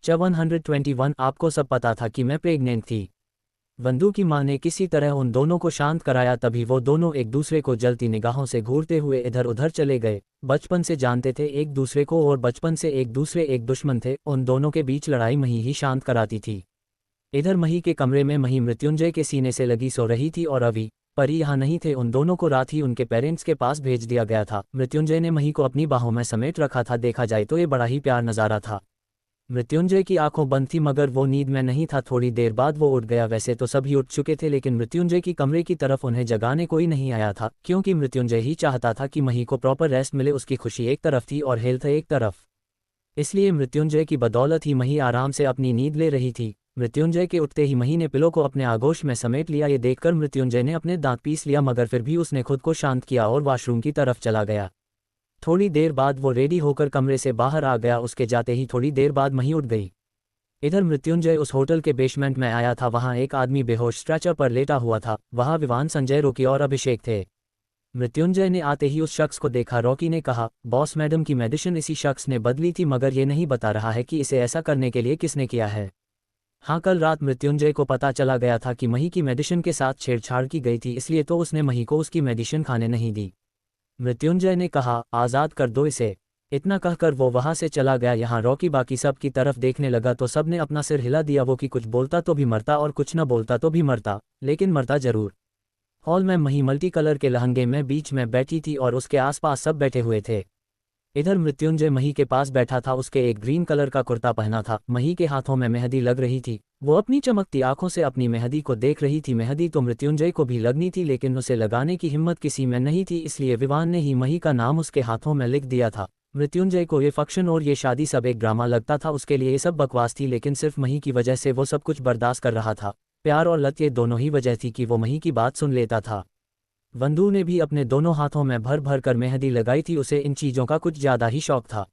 121 आपको सब पता था कि मैं प्रेग्नेंट थी। वंदू की मां ने किसी तरह उन दोनों को शांत कराया, तभी वो दोनों एक दूसरे को जलती निगाहों से घूरते हुए इधर उधर चले गए। बचपन से जानते थे एक दूसरे को और बचपन से एक दुश्मन थे। उन दोनों के बीच लड़ाई मही ही शांत कराती थी। इधर मही के कमरे में मही मृत्युंजय के सीने से लगी सो रही थी और अभी परी यहाँ नहीं थे। उन दोनों को रात ही उनके पेरेंट्स के पास भेज दिया गया था। मृत्युंजय ने मही को अपनी बाहों में समेट रखा था। देखा जाए तो ये बड़ा ही प्यार नज़ारा था। मृत्युंजय की आंखों बंद थी मगर वो नींद में नहीं था। थोड़ी देर बाद वो उठ गया। वैसे तो सभी उठ चुके थे लेकिन मृत्युंजय की कमरे की तरफ उन्हें जगाने कोई नहीं आया था, क्योंकि मृत्युंजय ही चाहता था कि मही को प्रॉपर रेस्ट मिले। उसकी खुशी एक तरफ थी और हेल्थ एक तरफ, इसलिए मृत्युंजय की बदौलत ही मही आराम से अपनी नींद ले रही थी। मृत्युंजय के उठते ही मही ने पिलो को अपने आगोश में समेट लिया। ये देखकर मृत्युंजय ने अपने दांत पीस लिया मगर फिर भी उसने खुद को शांत किया और वॉशरूम की तरफ चला गया। थोड़ी देर बाद वो रेडी होकर कमरे से बाहर आ गया। उसके जाते ही थोड़ी देर बाद मही उठ गई। इधर मृत्युंजय उस होटल के बेसमेंट में आया था। वहां एक आदमी बेहोश स्ट्रेचर पर लेटा हुआ था। वहां विवान, संजय, रॉकी और अभिषेक थे। मृत्युंजय ने आते ही उस शख्स को देखा। रॉकी ने कहा, बॉस मैडम की मेडिसिन इसी शख्स ने बदली थी मगर ये नहीं बता रहा है कि इसे ऐसा करने के लिए किसने किया है। हाँ, कल रात मृत्युंजय को पता चला गया था कि मही की मेडिसिन के साथ छेड़छाड़ की गई थी, इसलिए तो उसने मही को उसकी मेडिसिन खाने नहीं दी। मृत्युंजय ने कहा, आज़ाद कर दो इसे। इतना कहकर वो वहां से चला गया। यहाँ रॉकी बाकी सब की तरफ देखने लगा तो सबने अपना सिर हिला दिया। वो कि कुछ बोलता तो भी मरता और कुछ न बोलता तो भी मरता, लेकिन मरता जरूर। हॉल में मही मल्टी कलर के लहंगे में बीच में बैठी थी और उसके आसपास सब बैठे हुए थे। इधर मृत्युंजय मही के पास बैठा था। उसके एक ग्रीन कलर का कुर्ता पहना था। मही के हाथों में मेहंदी लग रही थी। वो अपनी चमकती आंखों से अपनी मेहंदी को देख रही थी। मेहंदी तो मृत्युंजय को भी लगनी थी लेकिन उसे लगाने की हिम्मत किसी में नहीं थी, इसलिए विवान ने ही मही का नाम उसके हाथों में लिख दिया था। मृत्युंजय को ये फंक्शन और ये शादी सब एक ड्रामा लगता था। उसके लिए ये सब बकवास थी, लेकिन सिर्फ मही की वजह से वो सब कुछ बर्दाश्त कर रहा था। प्यार और लत ये दोनों ही वजह थी कि वो मही की बात सुन लेता था। वंदू ने भी अपने दोनों हाथों में भर भर कर मेहंदी लगाई थी। उसे इन चीज़ों का कुछ ज़्यादा ही शौक था।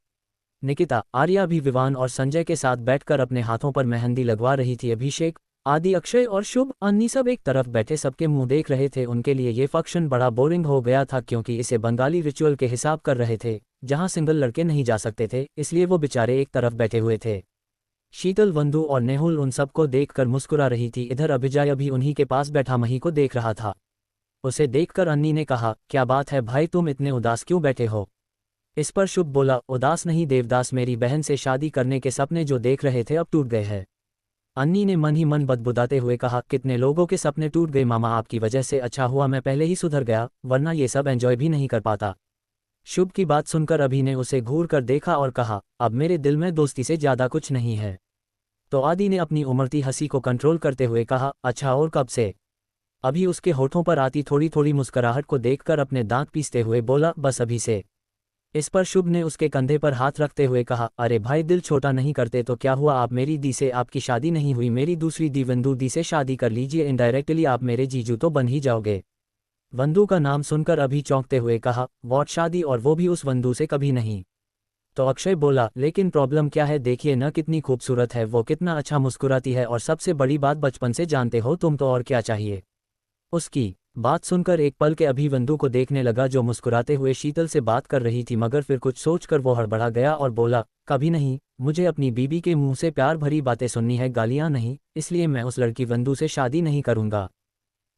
निकिता, आर्या भी विवान और संजय के साथ बैठकर अपने हाथों पर मेहंदी लगवा रही थी। अभिषेक, आदि, अक्षय और शुभ, अन्नी सब एक तरफ बैठे सबके मुंह देख रहे थे। उनके लिए ये फंक्शन बड़ा बोरिंग हो गया था क्योंकि इसे बंगाली रिचुअल के हिसाब कर रहे थे, जहां सिंगल लड़के नहीं जा सकते थे, इसलिए वो बेचारे एक तरफ बैठे हुए थे। शीतल, वंदू और नेहुल उन सबको देखकर मुस्कुरा रही थी। इधर अभिजय भी उन्हीं के पास बैठा मही को देख रहा था। उसे देखकर अन्नी ने कहा, क्या बात है भाई, तुम इतने उदास क्यों बैठे हो? इस पर शुभ बोला, उदास नहीं देवदास, मेरी बहन से शादी करने के सपने जो देख रहे थे अब टूट गए हैं। अन्नी ने मन ही मन बदबुदाते हुए कहा, कितने लोगों के सपने टूट गए मामा, आपकी वजह से अच्छा हुआ मैं पहले ही सुधर गया, वरना ये सब एंजॉय भी नहीं कर पाता। शुभ की बात सुनकर अभी ने उसे घूर कर देखा और कहा, अब मेरे दिल में दोस्ती से ज़्यादा कुछ नहीं है। तो आदि ने अपनी उमड़ती हंसी को कंट्रोल करते हुए कहा, अच्छा और कब से? अभी उसके होठों पर आती थोड़ी थोड़ी मुस्कुराहट को देखकर अपने दांत पीसते हुए बोला, बस अभी से। इस पर शुभ ने उसके कंधे पर हाथ रखते हुए कहा, अरे भाई दिल छोटा नहीं करते तो क्या हुआ, आप मेरी दी से आपकी शादी नहीं हुई, मेरी दूसरी दी वंदू दी से शादी कर लीजिए, इनडायरेक्टली आप मेरे जीजू तो बन ही जाओगे। वंदू का नाम सुनकर अभी चौंकते हुए कहा, वॉट शादी, और वो भी उस वंदू से कभी नहीं। तो अक्षय बोला, लेकिन प्रॉब्लम क्या है, देखिए न कितनी खूबसूरत है वो, कितना अच्छा मुस्कुराती है, और सबसे बड़ी बात बचपन से जानते हो तुम, तो और क्या चाहिए। उसकी बात सुनकर एक पल के अभी वंदू को देखने लगा जो मुस्कुराते हुए शीतल से बात कर रही थी, मगर फिर कुछ सोचकर वो हड़बड़ा गया और बोला, कभी नहीं, मुझे अपनी बीबी के मुंह से प्यार भरी बातें सुननी है, गालियां नहीं, इसलिए मैं उस लड़की वंदू से शादी नहीं करूंगा।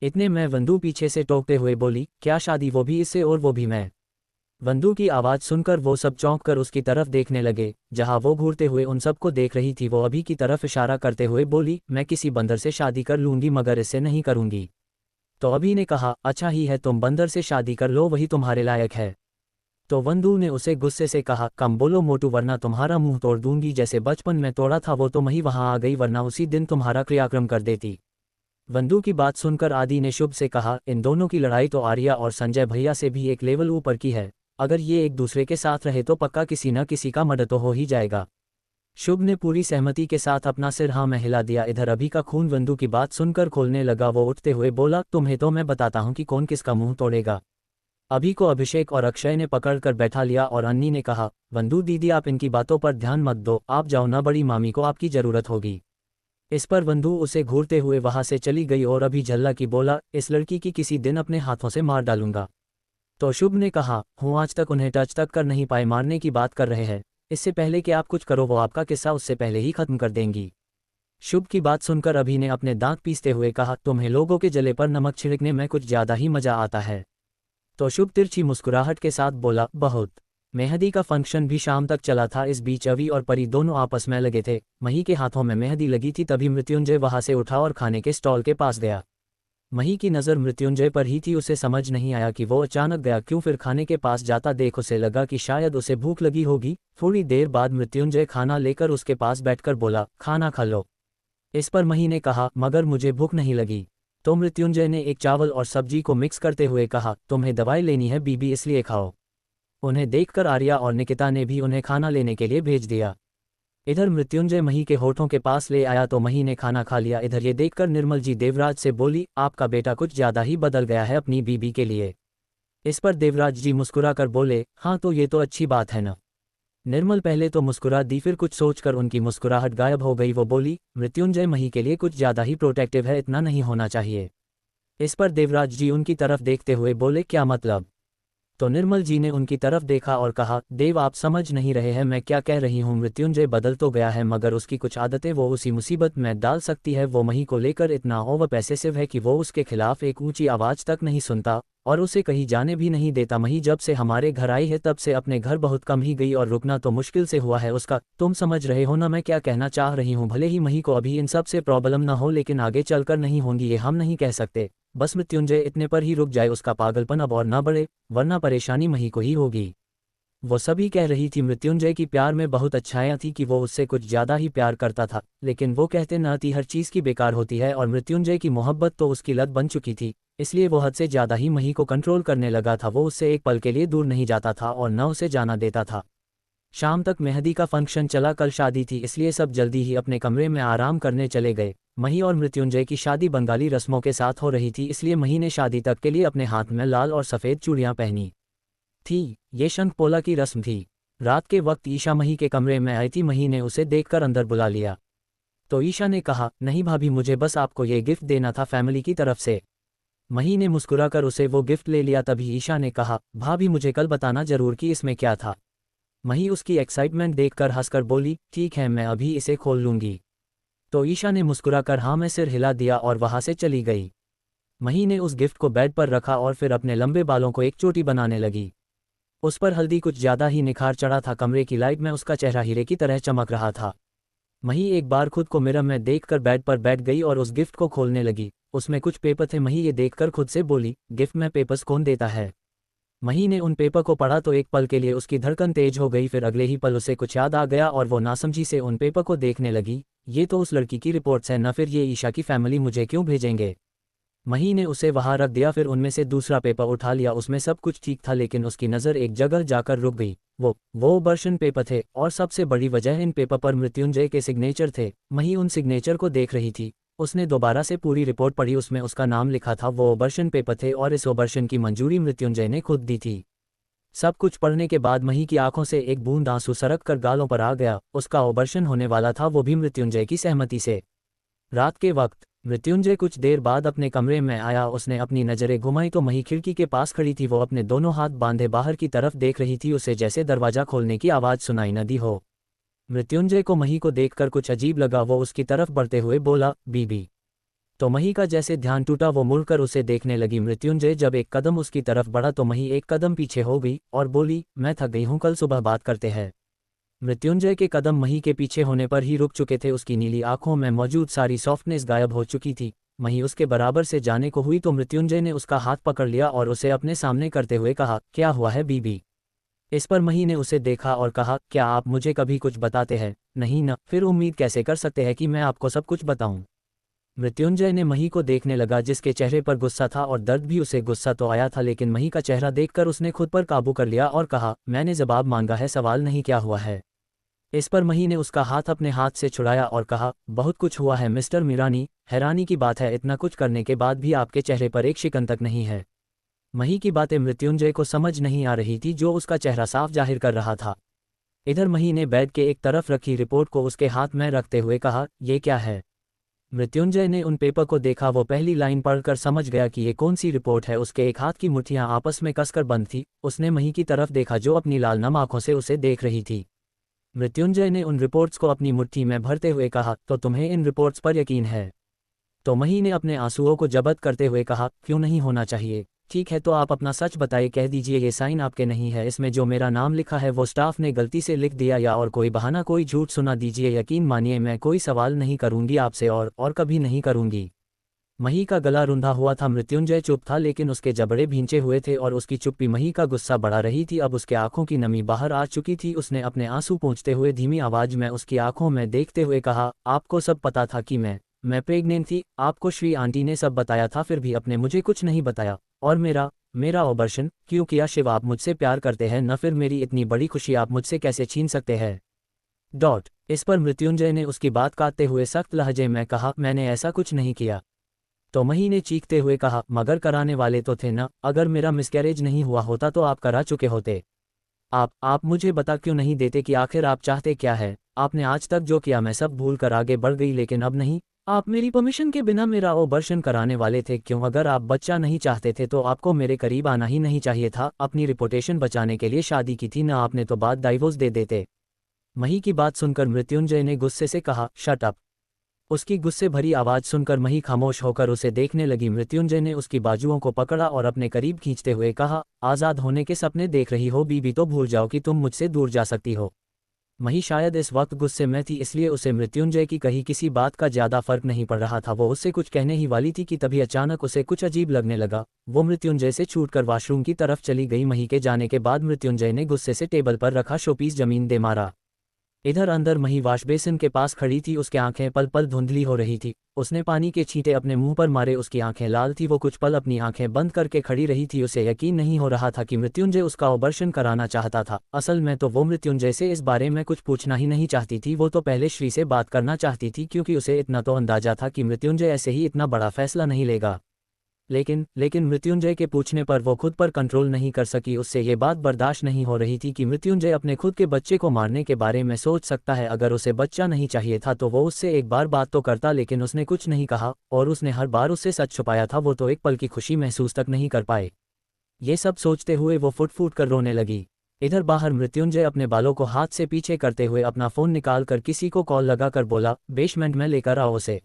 इतने में वंदू पीछे से टोकते हुए बोली, क्या शादी, वो भी इससे और वो भी मैं? वंदू की आवाज़ सुनकर वो सब चौंक कर उसकी तरफ देखने लगे, जहां वो घूरते हुए उन सबको देख रही थी। वो अभी की तरफ इशारा करते हुए बोली, मैं किसी बंदर से शादी कर लूंगी मगर इससे नहीं करूंगी। तो अभी ने कहा, अच्छा ही है, तुम बंदर से शादी कर लो, वही तुम्हारे लायक है। तो वंदू ने उसे गुस्से से कहा, कम बोलो मोटू, वरना तुम्हारा मुंह तोड़ दूंगी, जैसे बचपन में तोड़ा था वो तुम ही वहां आ गई, वरना उसी दिन तुम्हारा क्रियाक्रम कर देती। वंदू की बात सुनकर आदि ने शुभ से कहा, इन दोनों की लड़ाई तो आर्या और संजय भैया से भी एक लेवल ऊपर की है, अगर ये एक दूसरे के साथ रहे तो पक्का किसी न किसी का मर्डर तो हो ही जाएगा। शुभ ने पूरी सहमति के साथ अपना सिर हाँ में हिला दिया। इधर अभी का खून वंदू की बात सुनकर खोलने लगा। वो उठते हुए बोला, तुम्हें तो मैं बताता हूँ कि कौन किसका मुंह तोड़ेगा। अभी को अभिषेक और अक्षय ने पकड़कर बैठा लिया और अन्नी ने कहा, वंदू दीदी आप इनकी बातों पर ध्यान मत दो, आप जाओ ना, बड़ी मामी को आपकी जरूरत होगी। इस पर वंदू उसे घूरते हुए वहां से चली गई और अभी झल्ला की बोला, इस लड़की की किसी दिन अपने हाथों से मार डालूंगा। तो शुभ ने कहा, हूँ आज तक उन्हें टच तक कर नहीं पाए, मारने की बात कर रहे हैं, इससे पहले कि आप कुछ करो वो आपका किस्सा उससे पहले ही खत्म कर देंगी। शुभ की बात सुनकर अभि ने अपने दांत पीसते हुए कहा, तुम्हें लोगों के जले पर नमक छिड़कने में कुछ ज़्यादा ही मज़ा आता है। तो शुभ तिरछी मुस्कुराहट के साथ बोला, बहुत। मेहंदी का फंक्शन भी शाम तक चला था। इस बीच अवि और परी दोनों आपस में लगे थे। मही के हाथों में मेहंदी लगी थी। तभी मृत्युंजय वहां से उठा और खाने के स्टॉल के पास गया। मही की नज़र मृत्युंजय पर ही थी। उसे समझ नहीं आया कि वो अचानक गया क्यों। फिर खाने के पास जाता देख उसे लगा कि शायद उसे भूख लगी होगी। थोड़ी देर बाद मृत्युंजय खाना लेकर उसके पास बैठकर बोला, खाना खा लो। इस पर मही ने कहा, मगर मुझे भूख नहीं लगी। तो मृत्युंजय ने एक चावल और सब्जी को मिक्स करते हुए कहा, तुम्हें दवाई लेनी है बीबी, इसलिए खाओ। उन्हें देखकर आर्या और निकिता ने भी उन्हें खाना लेने के लिए भेज दिया। इधर मृत्युंजय मही के होठों के पास ले आया तो मही ने खाना खा लिया। इधर ये देखकर निर्मल जी देवराज से बोली, आपका बेटा कुछ ज़्यादा ही बदल गया है अपनी बीबी के लिए। इस पर देवराज जी मुस्कुराकर बोले, हाँ तो ये तो अच्छी बात है ना। निर्मल पहले तो मुस्कुरा दी, फिर कुछ सोचकर उनकी मुस्कुराहट गायब हो गई। वो बोली, मृत्युंजय मही के लिए कुछ ज़्यादा ही प्रोटेक्टिव है, इतना नहीं होना चाहिए। इस पर देवराज जी उनकी तरफ देखते हुए बोले, क्या मतलब। तो निर्मल जी ने उनकी तरफ देखा और कहा, देव आप समझ नहीं रहे हैं मैं क्या कह रही हूँ। मृत्युंजय बदल तो गया है मगर उसकी कुछ आदतें वो उसी मुसीबत में डाल सकती है। वो मही को लेकर इतना ओवर पॉसेसिव है कि वो उसके खिलाफ एक ऊंची आवाज़ तक नहीं सुनता और उसे कहीं जाने भी नहीं देता। मही जब से हमारे घर आई है तब से अपने घर बहुत कम ही गई और रुकना तो मुश्किल से हुआ है उसका। तुम समझ रहे हो ना मैं क्या कहना चाह रही हूँ। भले ही मही को अभी इन सब से प्रॉब्लम ना हो लेकिन आगे चलकर नहीं होंगी ये हम नहीं कह सकते। बस मृत्युंजय इतने पर ही रुक जाए, उसका पागलपन अब और ना बढ़े वरना परेशानी मही को ही होगी। वो सभी कह रही थी मृत्युंजय की प्यार में बहुत अच्छाइयाँ थी कि वो उससे कुछ ज़्यादा ही प्यार करता था, लेकिन वो कहते न थी हर चीज़ की बेकार होती है और मृत्युंजय की मोहब्बत तो उसकी लत बन चुकी थी। इसलिए वो हद से ज़्यादा ही मही को कंट्रोल करने लगा था। वो उससे एक पल के लिए दूर नहीं जाता था और न उसे जाना देता था। शाम तक मेहंदी का फंक्शन चला। कल शादी थी इसलिए सब जल्दी ही अपने कमरे में आराम करने चले गए। मही और मृत्युंजय की शादी बंगाली रस्मों के साथ हो रही थी, इसलिए मही ने शादी तक के लिए अपने हाथ में लाल और सफ़ेद चूड़ियाँ पहनी थी। ये शंखपोला की रस्म थी। रात के वक्त ईशा मही के कमरे में आई थी। मही ने उसे देखकर अंदर बुला लिया तो ईशा ने कहा, नहीं भाभी मुझे बस आपको ये गिफ्ट देना था फैमिली की तरफ से। मही ने मुस्कुराकर उसे वो गिफ्ट ले लिया। तभी ईशा ने कहा, भाभी मुझे कल बताना जरूर कि इसमें क्या था। मही उसकी एक्साइटमेंट देखकर हंसकर बोली, ठीक है मैं अभी इसे खोल लूँगी। तो ईशा ने मुस्कुराकर हाँ में सिर हिला दिया और वहाँ से चली गई। मही ने उस गिफ्ट को बेड पर रखा और फिर अपने लंबे बालों को एक चोटी बनाने लगी। उस पर हल्दी कुछ ज़्यादा ही निखार चढ़ा था। कमरे की लाइट में उसका चेहरा हीरे की तरह चमक रहा था। मही एक बार खुद को मिरर में देखकर बेड पर बैठ गई और उस गिफ्ट को खोलने लगी। उसमें कुछ पेपर थे। मही ये देखकर खुद से बोली, गिफ्ट में पेपर्स कौन देता है। मही ने उन पेपर को पढ़ा तो एक पल के लिए उसकी धड़कन तेज हो गई। फिर अगले ही पल उसे कुछ याद आ गया और वो नासमझी से उन पेपर को देखने लगी। ये तो उस लड़की की रिपोर्ट्स हैं न, फिर ये ईशा की फैमिली मुझे क्यों भेजेंगे। मही ने उसे वहां रख दिया। फिर उनमें से दूसरा पेपर उठा लिया। उसमें सब कुछ ठीक था लेकिन उसकी नज़र एक जगह जाकर रुक गई। वो बर्शन पेपर थे और सबसे बड़ी वजह इन पेपर पर मृत्युंजय के सिग्नेचर थे। मही उन सिग्नेचर को देख रही थी। उसने दोबारा से पूरी रिपोर्ट पढ़ी। उसमें उसका नाम लिखा था। वो ओबर्शन पेपर थे और इस ओबर्शन की मंजूरी मृत्युंजय ने खुद दी थी। सब कुछ पढ़ने के बाद मही की आंखों से एक बूंद आंसू सरक कर गालों पर आ गया। उसका ऑपरेशन होने वाला था, वो भी मृत्युंजय की सहमति से। रात के वक्त मृत्युंजय कुछ देर बाद अपने कमरे में आया। उसने अपनी नज़रें घुमाई तो मही खिड़की के पास खड़ी थी। वो अपने दोनों हाथ बांधे बाहर की तरफ देख रही थी। उसे जैसे दरवाज़ा खोलने की आवाज़ सुनाई न दी हो। मृत्युंजय को मही को देखकर कुछ अजीब लगा। वो उसकी तरफ बढ़ते हुए बोला, बीबी। तो मही का जैसे ध्यान टूटा। वो मुड़कर उसे देखने लगी। मृत्युंजय जब एक कदम उसकी तरफ बढ़ा तो मही एक कदम पीछे हो गई और बोली, मैं थक गई हूँ, कल सुबह बात करते हैं। मृत्युंजय के कदम मही के पीछे होने पर ही रुक चुके थे। उसकी नीली आंखों में मौजूद सारी सॉफ्टनेस गायब हो चुकी थी। मही उसके बराबर से जाने को हुई तो मृत्युंजय ने उसका हाथ पकड़ लिया और उसे अपने सामने करते हुए कहा, क्या हुआ है बीबी। इस पर मही ने उसे देखा और कहा, क्या आप मुझे कभी कुछ बताते हैं। नहीं न, फिर उम्मीद कैसे कर सकते हैं कि मैं आपको सब कुछ बताऊं। मृत्युंजय ने मही को देखने लगा जिसके चेहरे पर गुस्सा था और दर्द भी। उसे गुस्सा तो आया था लेकिन मही का चेहरा देखकर उसने खुद पर काबू कर लिया और कहा, मैंने जवाब मांगा है, सवाल नहीं क्या हुआ है। इस पर मही ने उसका हाथ अपने हाथ से छुड़ाया और कहा, बहुत कुछ हुआ है मिस्टर मीरानी। हैरानी की बात है इतना कुछ करने के बाद भी आपके चेहरे पर एक शिकन तक नहीं है। मही की बातें मृत्युंजय को समझ नहीं आ रही थी जो उसका चेहरा साफ जाहिर कर रहा था। इधर मही ने बेड के एक तरफ रखी रिपोर्ट को उसके हाथ में रखते हुए कहा, ये क्या है। मृत्युंजय ने उन पेपर को देखा। वो पहली लाइन पढ़कर समझ गया कि ये कौन सी रिपोर्ट है। उसके एक हाथ की मुट्ठियां आपस में कसकर बंद थी। उसने मही की तरफ देखा जो अपनी लाल नम आंखों से उसे देख रही थी। मृत्युंजय ने उन रिपोर्ट्स को अपनी मुट्ठी में भरते हुए कहा, तो तुम्हें इन रिपोर्ट्स पर यकीन है? तो मही ने अपने आंसुओं को जब्त करते हुए कहा, क्यों नहीं होना चाहिए। ठीक है, तो आप अपना सच बताइए, कह दीजिए ये साइन आपके नहीं है, इसमें जो मेरा नाम लिखा है वो स्टाफ ने गलती से लिख दिया, या और कोई बहाना, कोई झूठ सुना दीजिए। यकीन मानिए मैं कोई सवाल नहीं करूंगी आपसे और कभी नहीं करूंगी। मही का गला रुंधा हुआ था। मृत्युंजय चुप था, लेकिन उसके जबड़े भींचे हुए थे और उसकी चुप्पी मही का गुस्सा बढ़ा रही थी। अब उसके आंखों की नमी बाहर आ चुकी थी। उसने अपने आंसू पोंछते हुए धीमी आवाज में उसकी आंखों में देखते हुए कहा, आपको सब पता था कि मैं प्रेग्नेंट थी? आपको श्री आंटी ने सब बताया था, फिर भी आपने मुझे कुछ नहीं बताया। और मेरा ऑपरेशन क्यों किया? शिव, आप मुझसे प्यार करते हैं न? फिर मेरी इतनी बड़ी खुशी आप मुझसे कैसे छीन सकते हैं? इस पर मृत्युंजय ने उसकी बात काटते हुए सख्त लहजे में कहा, मैंने ऐसा कुछ नहीं किया। तो मही ने चीखते हुए कहा, मगर कराने वाले तो थे ना? अगर मेरा मिसकैरेज नहीं हुआ होता तो आप करा चुके होते। आप मुझे बता क्यों नहीं देते कि आखिर आप चाहते क्या है? आपने आज तक जो किया मैं सब भूल कर आगे बढ़ गई, लेकिन अब नहीं। आप मेरी परमिशन के बिना मेरा ऑपरेशन कराने वाले थे। क्यों? अगर आप बच्चा नहीं चाहते थे तो आपको मेरे करीब आना ही नहीं चाहिए था। अपनी रिपुटेशन बचाने के लिए शादी की थी ना आपने, तो बाद डाइवोर्स दे देते। मही की बात सुनकर मृत्युंजय ने गुस्से से कहा, शट अप। उसकी गुस्से भरी आवाज सुनकर मही खामोश होकर उसे देखने लगी। मृत्युंजय ने उसकी बाजुओं को पकड़ा और अपने करीब खींचते हुए कहा, आज़ाद होने के सपने देख रही हो बीबी? तो भूल जाओ कि तुम मुझसे दूर जा सकती हो। मही शायद इस वक्त गुस्से में थी, इसलिए उसे मृत्युंजय की कही किसी बात का ज्यादा फर्क नहीं पड़ रहा था। वो उससे कुछ कहने ही वाली थी कि तभी अचानक उसे कुछ अजीब लगने लगा। वो मृत्युंजय से छूटकर वॉशरूम की तरफ चली गई। मही के जाने के बाद मृत्युंजय ने गुस्से से टेबल पर रखा शोपीस जमीन दे मारा। इधर अंदर मही वॉश बेसिन के पास खड़ी थी। उसकी आंखें पल पल धुंधली हो रही थी। उसने पानी के छींटे अपने मुंह पर मारे। उसकी आंखें लाल थी। वो कुछ पल अपनी आंखें बंद करके खड़ी रही थी। उसे यकीन नहीं हो रहा था कि मृत्युंजय उसका ऑपरेशन कराना चाहता था। असल में तो वो मृत्युंजय से इस बारे में कुछ पूछना ही नहीं चाहती थी। वो तो पहले श्री से बात करना चाहती थी, क्योंकि उसे इतना तो अंदाजा था कि मृत्युंजय ऐसे ही इतना बड़ा फैसला नहीं लेगा। लेकिन मृत्युंजय के पूछने पर वो खुद पर कंट्रोल नहीं कर सकी। उससे ये बात बर्दाश्त नहीं हो रही थी कि मृत्युंजय अपने खुद के बच्चे को मारने के बारे में सोच सकता है। अगर उसे बच्चा नहीं चाहिए था तो वो उससे एक बार बात तो करता, लेकिन उसने कुछ नहीं कहा और उसने हर बार उससे सच छुपाया था। वो तो एक पल की खुशी महसूस तक नहीं कर पाए। ये सब सोचते हुए वो फुट फुट कर रोने लगी। इधर बाहर मृत्युंजय अपने बालों को हाथ से पीछे करते हुए अपना फ़ोन निकाल कर किसी को कॉल लगाकर बोला, बेसमेंट में लेकर आओ उसे।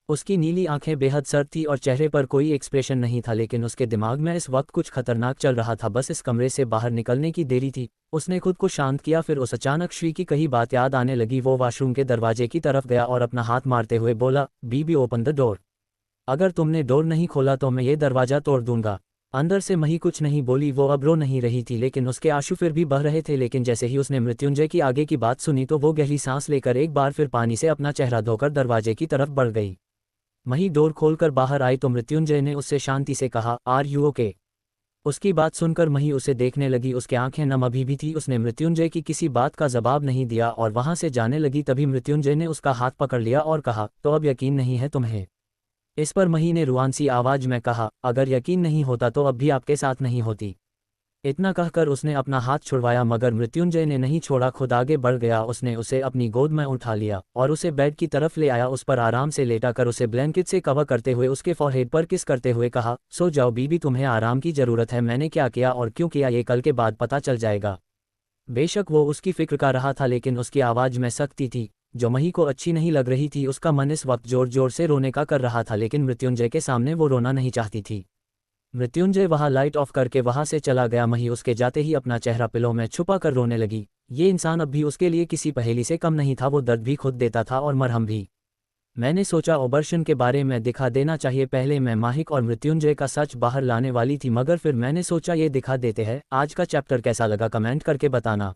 उसकी नीली आंखें बेहद सर्द थी और चेहरे पर कोई एक्सप्रेशन नहीं था, लेकिन उसके दिमाग में इस वक्त कुछ खतरनाक चल रहा था। बस इस कमरे से बाहर निकलने की देरी थी। उसने खुद को शांत किया। फिर उस अचानक श्री की कही बात याद आने लगी। वो वॉशरूम के दरवाजे की तरफ गया और अपना हाथ मारते हुए बोला, बीबी ओपन द डोर। अगर तुमने डोर नहीं खोला तो मैं ये दरवाजा तोड़ दूंगा। अंदर से मही कुछ नहीं बोली। वो अब रो नहीं रही थी, लेकिन उसके आंसू फिर भी बह रहे थे। लेकिन जैसे ही उसने मृत्युंजय की आगे की बात सुनी तो वो गहरी सांस लेकर एक बार फिर पानी से अपना चेहरा धोकर दरवाजे की तरफ बढ़ गई। मही डोर खोलकर बाहर आई तो मृत्युंजय ने उससे शांति से कहा, आर यू ओके? उसकी बात सुनकर मही उसे देखने लगी। उसके आंखें नम अभी भी थी। उसने मृत्युंजय की किसी बात का जवाब नहीं दिया और वहां से जाने लगी। तभी मृत्युंजय ने उसका हाथ पकड़ लिया और कहा, तो अब यकीन नहीं है तुम्हें? इस पर मही ने रुआंसी आवाज में कहा, अगर यकीन नहीं होता तो अब भी आपके साथ नहीं होती। इतना कहकर उसने अपना हाथ छुड़वाया, मगर मृत्युंजय ने नहीं छोड़ा। खुद आगे बढ़ गया। उसने उसे अपनी गोद में उठा लिया और उसे बेड की तरफ ले आया। उस पर आराम से लेटाकर उसे ब्लैंकेट से कवर करते हुए उसके फॉरहेड पर किस करते हुए कहा, सो जाओ बीबी, तुम्हें आराम की जरूरत है। मैंने क्या किया और क्यों किया ये कल के बाद पता चल जाएगा। बेशक वो उसकी फिक्र कर रहा था, लेकिन उसकी आवाज में सख्ती थी जो मही को अच्छी नहीं लग रही थी। उसका मन इस वक्त जोर जोर से रोने का कर रहा था, लेकिन मृत्युंजय के सामने वो रोना नहीं चाहती थी। मृत्युंजय वहां लाइट ऑफ करके वहां से चला गया। मही उसके जाते ही अपना चेहरा पिलो में छुपा कर रोने लगी। ये इंसान अब भी उसके लिए किसी पहेली से कम नहीं था। वो दर्द भी खुद देता था और मरहम भी। मैंने सोचा ऑपरेशन के बारे में दिखा देना चाहिए। पहले मैं माहिक और मृत्युंजय का सच बाहर लाने वाली थी, मगर फिर मैंने सोचा ये दिखा देते हैं। आज का चैप्टर कैसा लगा कमेंट करके बताना।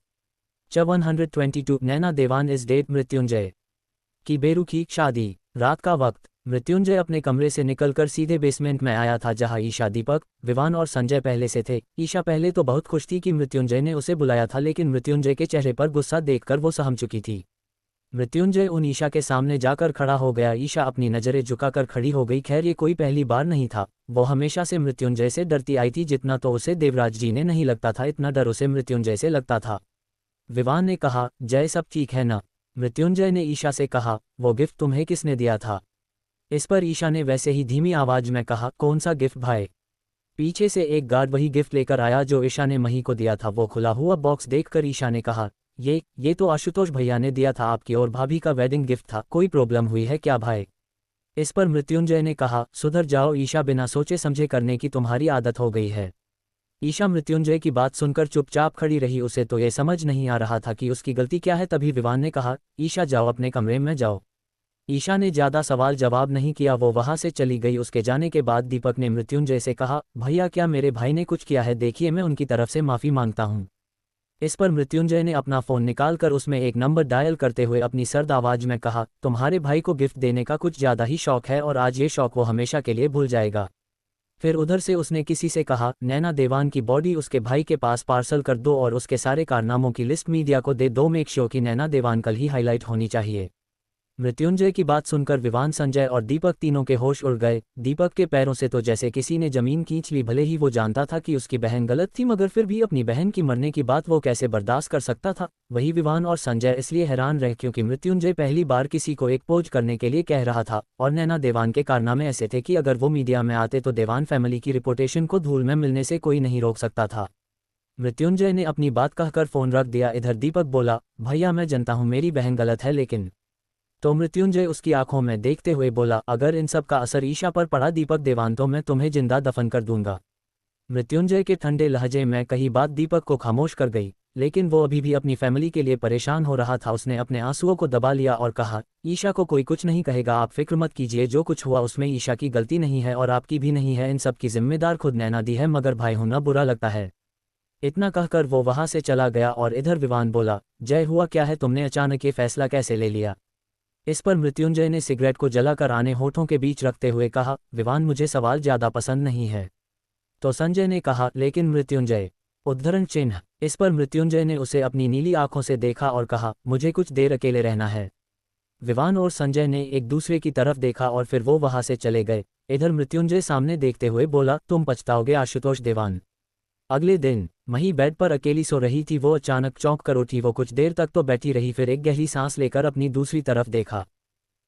122 नैना देवान इज डेट मृत्युंजय की बेरुखी शादी। रात का वक्त। मृत्युंजय अपने कमरे से निकलकर सीधे बेसमेंट में आया था, जहां ईशा, दीपक, विवान और संजय पहले से थे। ईशा पहले तो बहुत खुश थी कि मृत्युंजय ने उसे बुलाया था, लेकिन मृत्युंजय के चेहरे पर गुस्सा देखकर वो सहम चुकी थी। मृत्युंजय उन ईशा के सामने जाकर खड़ा हो गया। ईशा अपनी नजरें झुकाकर खड़ी हो गई। खैर ये कोई पहली बार नहीं था। वो हमेशा से मृत्युंजय से डरती आई थी। जितना तो उसे देवराज जी ने नहीं लगता था, इतना डर उसे मृत्युंजय से लगता था। विवान ने कहा, जय सब ठीक है ना? मृत्युंजय ने ईशा से कहा, वो गिफ्ट तुम्हें किसने दिया था? इस पर ईशा ने वैसे ही धीमी आवाज में कहा, कौन सा गिफ्ट भाई? पीछे से एक गार्ड वही गिफ्ट लेकर आया जो ईशा ने मही को दिया था। वो खुला हुआ बॉक्स देखकर ईशा ने कहा, ये तो आशुतोष भैया ने दिया था आपकी और भाभी का वेडिंग गिफ्ट था, कोई प्रॉब्लम हुई है क्या भाई? इस पर मृत्युंजय ने कहा, सुधर जाओ ईशा, बिना सोचे समझे करने की तुम्हारी आदत हो गई है। ईशा मृत्युंजय की बात सुनकर चुपचाप खड़ी रही, उसे तो ये समझ नहीं आ रहा था कि उसकी गलती क्या है। तभी विवान ने कहा, ईशा जाओ अपने कमरे में जाओ। ईशा ने ज़्यादा सवाल जवाब नहीं किया, वो वहां से चली गई। उसके जाने के बाद दीपक ने मृत्युंजय से कहा, भैया क्या मेरे भाई ने कुछ किया है? देखिए मैं उनकी तरफ से माफ़ी मांगता हूँ। इस पर मृत्युंजय ने अपना फ़ोन निकालकर उसमें एक नंबर डायल करते हुए अपनी सर्द आवाज़ में कहा, तुम्हारे भाई को गिफ्ट देने का कुछ ज़्यादा ही शौक है और आज ये शौक वो हमेशा के लिए भूल जाएगा। फिर उधर से उसने किसी से कहा, नैना देवान की बॉडी उसके भाई के पास पार्सल कर दो और उसके सारे कारनामों की लिस्ट मीडिया को दे दो। मेक श्योर कि नैना देवान कल ही हाईलाइट होनी चाहिए। मृत्युंजय की बात सुनकर विवान, संजय और दीपक तीनों के होश उड़ गए। दीपक के पैरों से तो जैसे किसी ने जमीन खींच ली। भले ही वो जानता था कि उसकी बहन गलत थी, मगर फिर भी अपनी बहन की मरने की बात वो कैसे बर्दाश्त कर सकता था? वही विवान और संजय इसलिए हैरान रहे क्योंकि मृत्युंजय पहली बार किसी को एक्सपोज करने के लिए कह रहा था और नैना देवान के कारनामे ऐसे थे कि अगर वो मीडिया में आते तो देवान फैमिली की रिपुटेशन को धूल में मिलने से कोई नहीं रोक सकता था। मृत्युंजय ने अपनी बात कहकर फ़ोन रख दिया। इधर दीपक बोला, भैया मैं जानता हूँ मेरी बहन गलत है, लेकिन तो मृत्युंजय उसकी आंखों में देखते हुए बोला, अगर इन सब का असर ईशा पर पड़ा दीपक देवान, तो मैं तुम्हें जिंदा दफन कर दूंगा। मृत्युंजय के ठंडे लहजे में कही बात दीपक को खामोश कर गई, लेकिन वो अभी भी अपनी फैमिली के लिए परेशान हो रहा था। उसने अपने आंसुओं को दबा लिया और कहा, ईशा को कोई कुछ नहीं कहेगा, आप फिक्र मत कीजिए। जो कुछ हुआ उसमें ईशा की गलती नहीं है और आपकी भी नहीं है। इन सब की जिम्मेदार खुद नैना दी है, मगर भाई होना बुरा लगता है। इतना कहकर वो वहां से चला गया और इधर विवान बोला, जय हुआ क्या है, तुमने अचानक ये फैसला कैसे ले लिया? इस पर मृत्युंजय ने सिगरेट को जलाकर आने होठों के बीच रखते हुए कहा, विवान मुझे सवाल ज़्यादा पसंद नहीं है। तो संजय ने कहा, लेकिन मृत्युंजय, उद्धरण चिन्ह। इस पर मृत्युंजय ने उसे अपनी नीली आंखों से देखा और कहा, मुझे कुछ देर अकेले रहना है। विवान और संजय ने एक दूसरे की तरफ देखा और फिर वो वहां से चले गए। इधर मृत्युंजय सामने देखते हुए बोला, तुम पछताओगे आशुतोष देवान। अगले दिन मही बेड पर अकेली सो रही थी। वो अचानक चौंक कर उठी। वो कुछ देर तक तो बैठी रही, फिर एक गहरी सांस लेकर अपनी दूसरी तरफ देखा।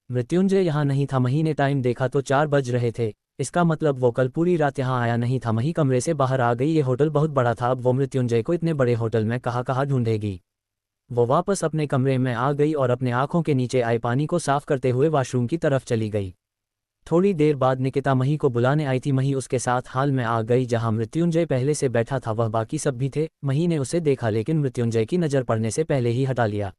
मृत्युंजय यहाँ नहीं था। मही ने टाइम देखा तो 4 बज रहे थे। इसका मतलब वो कल पूरी रात यहाँ आया नहीं था। मही कमरे से बाहर आ गई। ये होटल बहुत बड़ा था, अब वो मृत्युंजय को इतने बड़े होटल में कहाँ ढूंढेगी। वो वापस अपने कमरे में आ गई और अपने आंखों के नीचे आए पानी को साफ करते हुए वॉशरूम की तरफ चली गई। थोड़ी देर बाद निकिता मही को बुलाने आई थी। मही उसके साथ हाल में आ गई जहां मृत्युंजय पहले से बैठा था। वह बाकी सब भी थे। मही ने उसे देखा, लेकिन मृत्युंजय की नज़र पड़ने से पहले ही हटा लिया।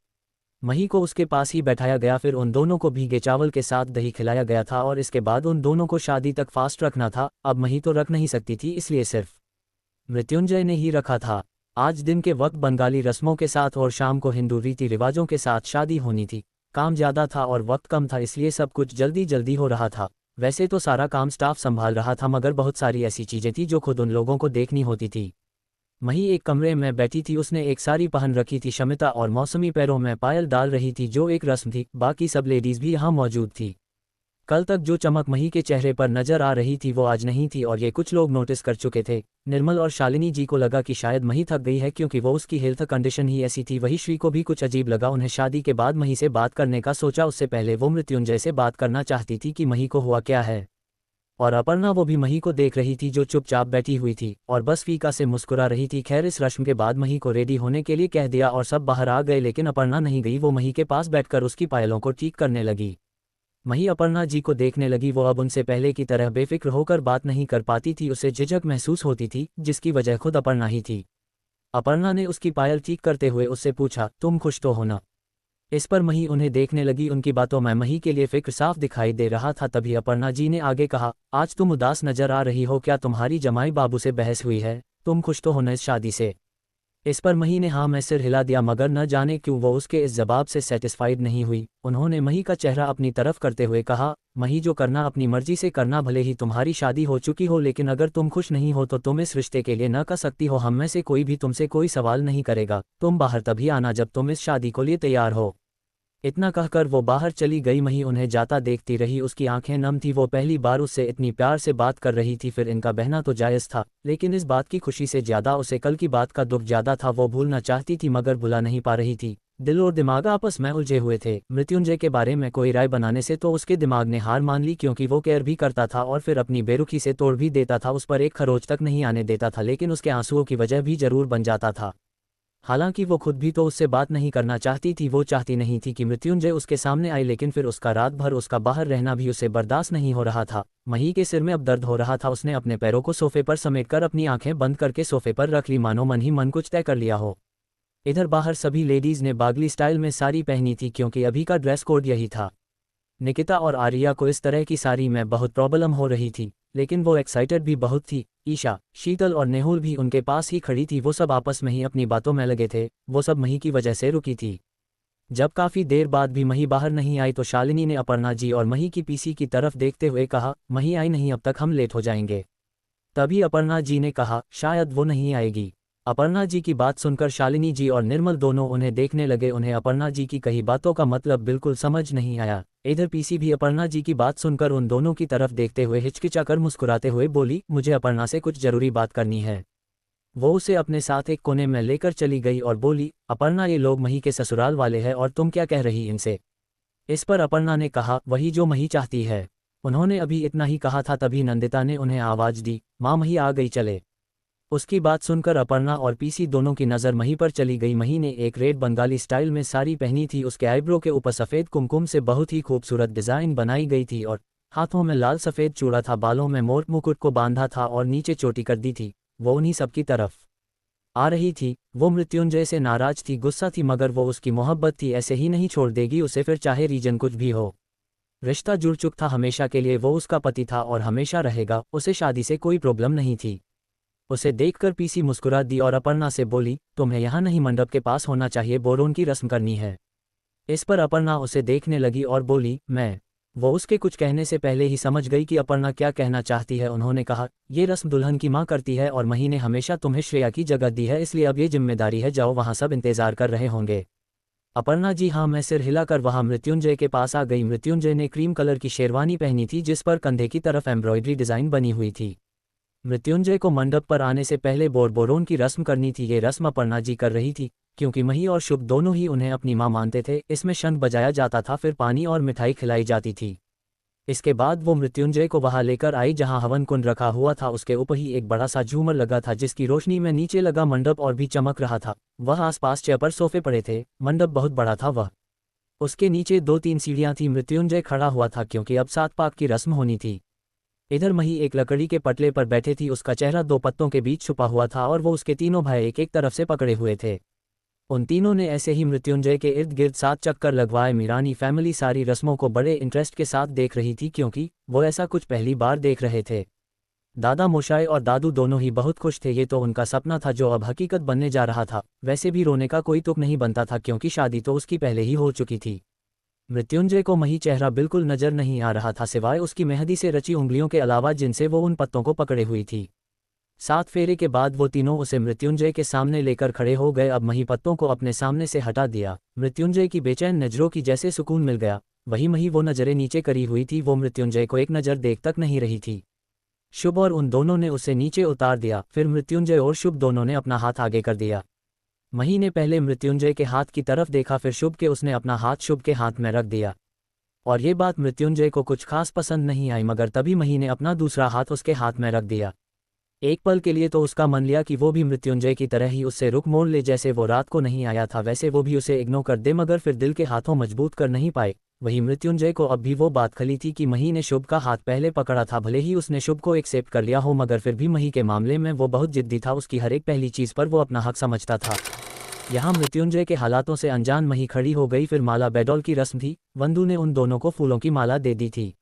मही को उसके पास ही बैठाया गया। फिर उन दोनों को भीगे चावल के साथ दही खिलाया गया था और इसके बाद उन दोनों को शादी तक फास्ट रखना था। अब मही तो रख नहीं सकती थी, इसलिए सिर्फ मृत्युंजय ने ही रखा था। आज दिन के वक्त बंगाली रस्मों के साथ और शाम को हिंदू रीति रिवाजों के साथ शादी होनी थी। काम ज़्यादा था और वक्त कम था, इसलिए सब कुछ जल्दी जल्दी हो रहा था। वैसे तो सारा काम स्टाफ संभाल रहा था, मगर बहुत सारी ऐसी चीज़ें थी जो खुद उन लोगों को देखनी होती थी। मही एक कमरे में बैठी थी। उसने एक साड़ी पहन रखी थी। शमिता और मौसमी पैरों में पायल डाल रही थी, जो एक रस्म थी। बाकी सब लेडीज़ भी यहाँ मौजूद थी। कल तक जो चमक मही के चेहरे पर नजर आ रही थी वो आज नहीं थी और ये कुछ लोग नोटिस कर चुके थे। निर्मल और शालिनी जी को लगा कि शायद मही थक गई है, क्योंकि वो उसकी हेल्थ कंडीशन ही ऐसी थी। वही श्री को भी कुछ अजीब लगा। उन्हें शादी के बाद मही से बात करने का सोचा। उससे पहले वो मृत्युंजय से बात करना चाहती थी कि मही को हुआ क्या है। और अपर्णा वो भी मही को देख रही थी, जो चुपचाप बैठी हुई थी और बस फीका से मुस्कुरा रही थी। खैर, इस रस्म के बाद मही को रेडी होने के लिए कह दिया और सब बाहर आ गए, लेकिन अपर्णा नहीं गई। वो मही के पास बैठकर उसकी पायलों को ठीक करने लगी। मही अपर्णा जी को देखने लगी। वो अब उनसे पहले की तरह बेफिक्र होकर बात नहीं कर पाती थी। उसे झिझक महसूस होती थी, जिसकी वजह खुद अपर्णा ही थी। अपर्णा ने उसकी पायल ठीक करते हुए उससे पूछा, तुम खुश तो हो ना? इस पर मही उन्हें देखने लगी। उनकी बातों में मही के लिए फिक्र साफ दिखाई दे रहा था। तभी अपर्णा जी ने आगे कहा, आज तुम उदास नजर आ रही हो, क्या तुम्हारी जमाई बाबू से बहस हुई है? तुम खुश तो हो ना इस शादी से? इस पर मही ने हाँ में सिर हिला दिया, मगर न जाने क्यों वो उसके इस जवाब से सेटिस्फाइड नहीं हुई। उन्होंने मही का चेहरा अपनी तरफ करते हुए कहा, मही जो करना अपनी मर्जी से करना। भले ही तुम्हारी शादी हो चुकी हो, लेकिन अगर तुम खुश नहीं हो तो तुम इस रिश्ते के लिए न कर सकती हो। हम में से कोई भी तुमसे कोई सवाल नहीं करेगा। तुम बाहर तभी आना जब तुम इस शादी को लिए तैयार हो। इतना कहकर वो बाहर चली गई। मही उन्हें जाता देखती रही। उसकी आंखें नम थी। वो पहली बार उससे इतनी प्यार से बात कर रही थी। फिर इनका बहना तो जायज़ था, लेकिन इस बात की खुशी से ज़्यादा उसे कल की बात का दुख ज़्यादा था। वो भूलना चाहती थी मगर भुला नहीं पा रही थी। दिल और दिमाग आपस में उलझे हुए थे। मृत्युंजय के बारे में कोई राय बनाने से तो उसके दिमाग ने हार मान ली, क्योंकि वो केयर भी करता था और फिर अपनी बेरुखी से तोड़ भी देता था। उस पर एक खरोच तक नहीं आने देता था, लेकिन उसके आंसुओं की वजह भी जरूर बन जाता था। हालांकि वो खुद भी तो उससे बात नहीं करना चाहती थी, वो चाहती नहीं थी कि मृत्युंजय उसके सामने आए, लेकिन फिर उसका रात भर उसका बाहर रहना भी उसे बर्दाश्त नहीं हो रहा था। मही के सिर में अब दर्द हो रहा था। उसने अपने पैरों को सोफे पर समेटकर अपनी आंखें बंद करके सोफे पर रख ली, मानो मन ही मन कुछ तय कर लिया हो। इधर बाहर सभी लेडीज ने बागली स्टाइल में साड़ी पहनी थी, क्योंकि अभी का ड्रेस कोड यही था। निकिता और आर्या को इस तरह की साड़ी में बहुत प्रॉब्लम हो रही थी, लेकिन वो एक्साइटेड भी बहुत थी। ईशा, शीतल और नेहुल भी उनके पास ही खड़ी थी। वो सब आपस में ही अपनी बातों में लगे थे। वो सब मही की वजह से रुकी थी। जब काफ़ी देर बाद भी मही बाहर नहीं आई तो शालिनी ने अपर्णा जी और मही की पीसी की तरफ देखते हुए कहा, मही आई नहीं, अब तक हम लेट हो जाएंगे। तभी अपर्णा जी ने कहा, शायद वो नहीं आएगी। अपर्णा जी की बात सुनकर शालिनी जी और निर्मल दोनों उन्हें देखने लगे। उन्हें अपर्णा जी की कही बातों का मतलब बिल्कुल समझ नहीं आया। इधर पीसी भी अपर्णा जी की बात सुनकर उन दोनों की तरफ देखते हुए हिचकिचाकर मुस्कुराते हुए बोली, मुझे अपर्णा से कुछ जरूरी बात करनी है। वो उसे अपने साथ एक कोने में लेकर चली गई और बोली, अपर्णा, ये लोग मही के ससुराल वाले हैं और तुम क्या कह रही इनसे। इस पर अपर्णा ने कहा, वही जो मही चाहती है। उन्होंने अभी इतना ही कहा था, तभी नंदिता ने उन्हें आवाज दी, माँ मही आ गई, चले। उसकी बात सुनकर अपर्णा और पीसी दोनों की नज़र मही पर चली गई। मही ने एक रेड बंगाली स्टाइल में साड़ी पहनी थी। उसके आईब्रो के ऊपर सफ़ेद कुमकुम से बहुत ही खूबसूरत डिज़ाइन बनाई गई थी और हाथों में लाल सफ़ेद चूड़ा था। बालों में मोर मुकुट को बांधा था और नीचे चोटी कर दी थी। वो उन्हीं सबकी तरफ आ रही थी। वो मृत्युंजय से नाराज थी, गुस्सा थी, मगर वो उसकी मोहब्बत थी, ऐसे ही नहीं छोड़ देगी उसे, फिर चाहे रीजन कुछ भी हो। रिश्ता जुड़ चुका था हमेशा के लिए, वो उसका पति था और हमेशा रहेगा। उसे शादी से कोई प्रॉब्लम नहीं थी। उसे देखकर पीसी मुस्कुरा दी और अपर्णा से बोली, तुम्हें यहाँ नहीं, मंडप के पास होना चाहिए, बोरोन की रस्म करनी है। इस पर अपर्णा उसे देखने लगी और बोली, मैं। वो उसके कुछ कहने से पहले ही समझ गई कि अपर्णा क्या कहना चाहती है। उन्होंने कहा, ये रस्म दुल्हन की माँ करती है और मही ने हमेशा तुम्हें श्रेया की जगह दी है, इसलिए अब ये जिम्मेदारी है, जाओ, वहाँ सब इंतजार कर रहे होंगे। अपर्णा जी हाँ, मैं सिर हिलाकर वहाँ मृत्युंजय के पास आ गई। मृत्युंजय ने क्रीम कलर की शेरवानी पहनी थी जिस पर कंधे की तरफ एम्ब्रॉयडरी डिज़ाइन बनी हुई थी। मृत्युंजय को मंडप पर आने से पहले बोरबोरोन की रस्म करनी थी। ये रस्म अपर्णा जी कर रही थी, क्योंकि मही और शुभ दोनों ही उन्हें अपनी मां मानते थे। इसमें शंख बजाया जाता था, फिर पानी और मिठाई खिलाई जाती थी। इसके बाद वो मृत्युंजय को वहां लेकर आई जहां हवन कुंड रखा हुआ था। उसके ऊपर ही एक बड़ा सा झूमर लगा था जिसकी रोशनी में नीचे लगा मंडप और भी चमक रहा था। वह आसपास चेयर पर सोफे पड़े थे। मंडप बहुत बड़ा था। वह उसके नीचे 2-3 सीढ़ियां थी। मृत्युंजय खड़ा हुआ था क्योंकि अब 7 पाक की रस्म होनी थी। इधर मही एक लकड़ी के पटले पर बैठे थी। उसका चेहरा 2 पत्तों के बीच छुपा हुआ था और वो उसके तीनों भाई एक एक तरफ से पकड़े हुए थे। उन तीनों ने ऐसे ही मृत्युंजय के इर्द गिर्द 7 चक्कर लगवाए। मीरानी फैमिली सारी रस्मों को बड़े इंटरेस्ट के साथ देख रही थी, क्योंकि वो ऐसा कुछ पहली बार देख रहे थे। दादा मोशाय और दादू दोनों ही बहुत खुश थे। ये तो उनका सपना था जो अब हकीकत बनने जा रहा था। वैसे भी रोने का कोई तुक नहीं बनता था, क्योंकि शादी तो उसकी पहले ही हो चुकी थी। मृत्युंजय को मही चेहरा बिल्कुल नजर नहीं आ रहा था, सिवाय उसकी मेहंदी से रची उंगलियों के अलावा जिनसे वो उन पत्तों को पकड़े हुई थी। 7 फेरे के बाद वो तीनों उसे मृत्युंजय के सामने लेकर खड़े हो गए। अब मही पत्तों को अपने सामने से हटा दिया। मृत्युंजय की बेचैन नजरों की जैसे सुकून मिल गया। वही मही वो नजरें नीचे करी हुई थी। वो मृत्युंजय को एक नज़र देख तक नहीं रही थी। शुभ और उन दोनों ने उसे नीचे उतार दिया। फिर मृत्युंजय और शुभ दोनों ने अपना हाथ आगे कर दिया। मही ने पहले मृत्युंजय के हाथ की तरफ देखा, फिर शुभ के। उसने अपना हाथ शुभ के हाथ में रख दिया और ये बात मृत्युंजय को कुछ खास पसंद नहीं आई, मगर तभी मही ने अपना दूसरा हाथ उसके हाथ में रख दिया। एक पल के लिए तो उसका मन लिया कि वो भी मृत्युंजय की तरह ही उससे रुख मोड़ ले, जैसे वो रात को नहीं आया था वैसे वो भी उसे इग्नोर कर दे, मगर फिर दिल के हाथों मजबूत कर नहीं पाए। वही मृत्युंजय को अब भी वो बात खली थी कि मही ने शुभ का हाथ पहले पकड़ा था। भले ही उसने शुभ को एक्सेप्ट कर लिया हो, मगर फिर भी मही के मामले में वो बहुत जिद्दी था। उसकी हर एक पहली चीज़ पर वो अपना हक समझता था। यहाँ मृत्युंजय के हालातों से अनजान मही खड़ी हो गई। फिर माला बेडोल की रस्म थी। वंदू ने उन दोनों को फूलों की माला दे दी थी।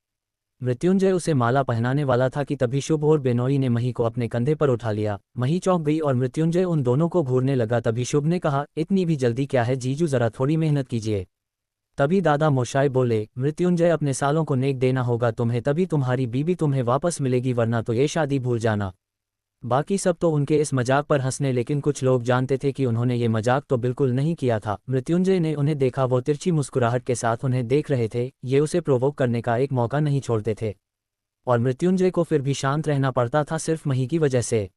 मृत्युंजय उसे माला पहनाने वाला था कि तभी शुभ और बेनोई ने मही को अपने कंधे पर उठा लिया। मही चौंक गई और मृत्युंजय उन दोनों को घूरने लगा। तभी शुभ ने कहा, इतनी भी जल्दी क्या है जीजू, जरा थोड़ी मेहनत कीजिए। तभी दादा मोशाय बोले, मृत्युंजय, अपने सालों को नेक देना होगा तुम्हें, तभी तुम्हारी बीबी तुम्हें वापस मिलेगी, वरना तो ये शादी भूल जाना। बाकी सब तो उनके इस मजाक पर हंसने, लेकिन कुछ लोग जानते थे कि उन्होंने ये मजाक तो बिल्कुल नहीं किया था। मृत्युंजय ने उन्हें देखा। वो तिरछी मुस्कुराहट के साथ उन्हें देख रहे थे। ये उसे प्रोवोक करने का एक मौका नहीं छोड़ते थे और मृत्युंजय को फिर भी शांत रहना पड़ता था, सिर्फ मही की वजह से।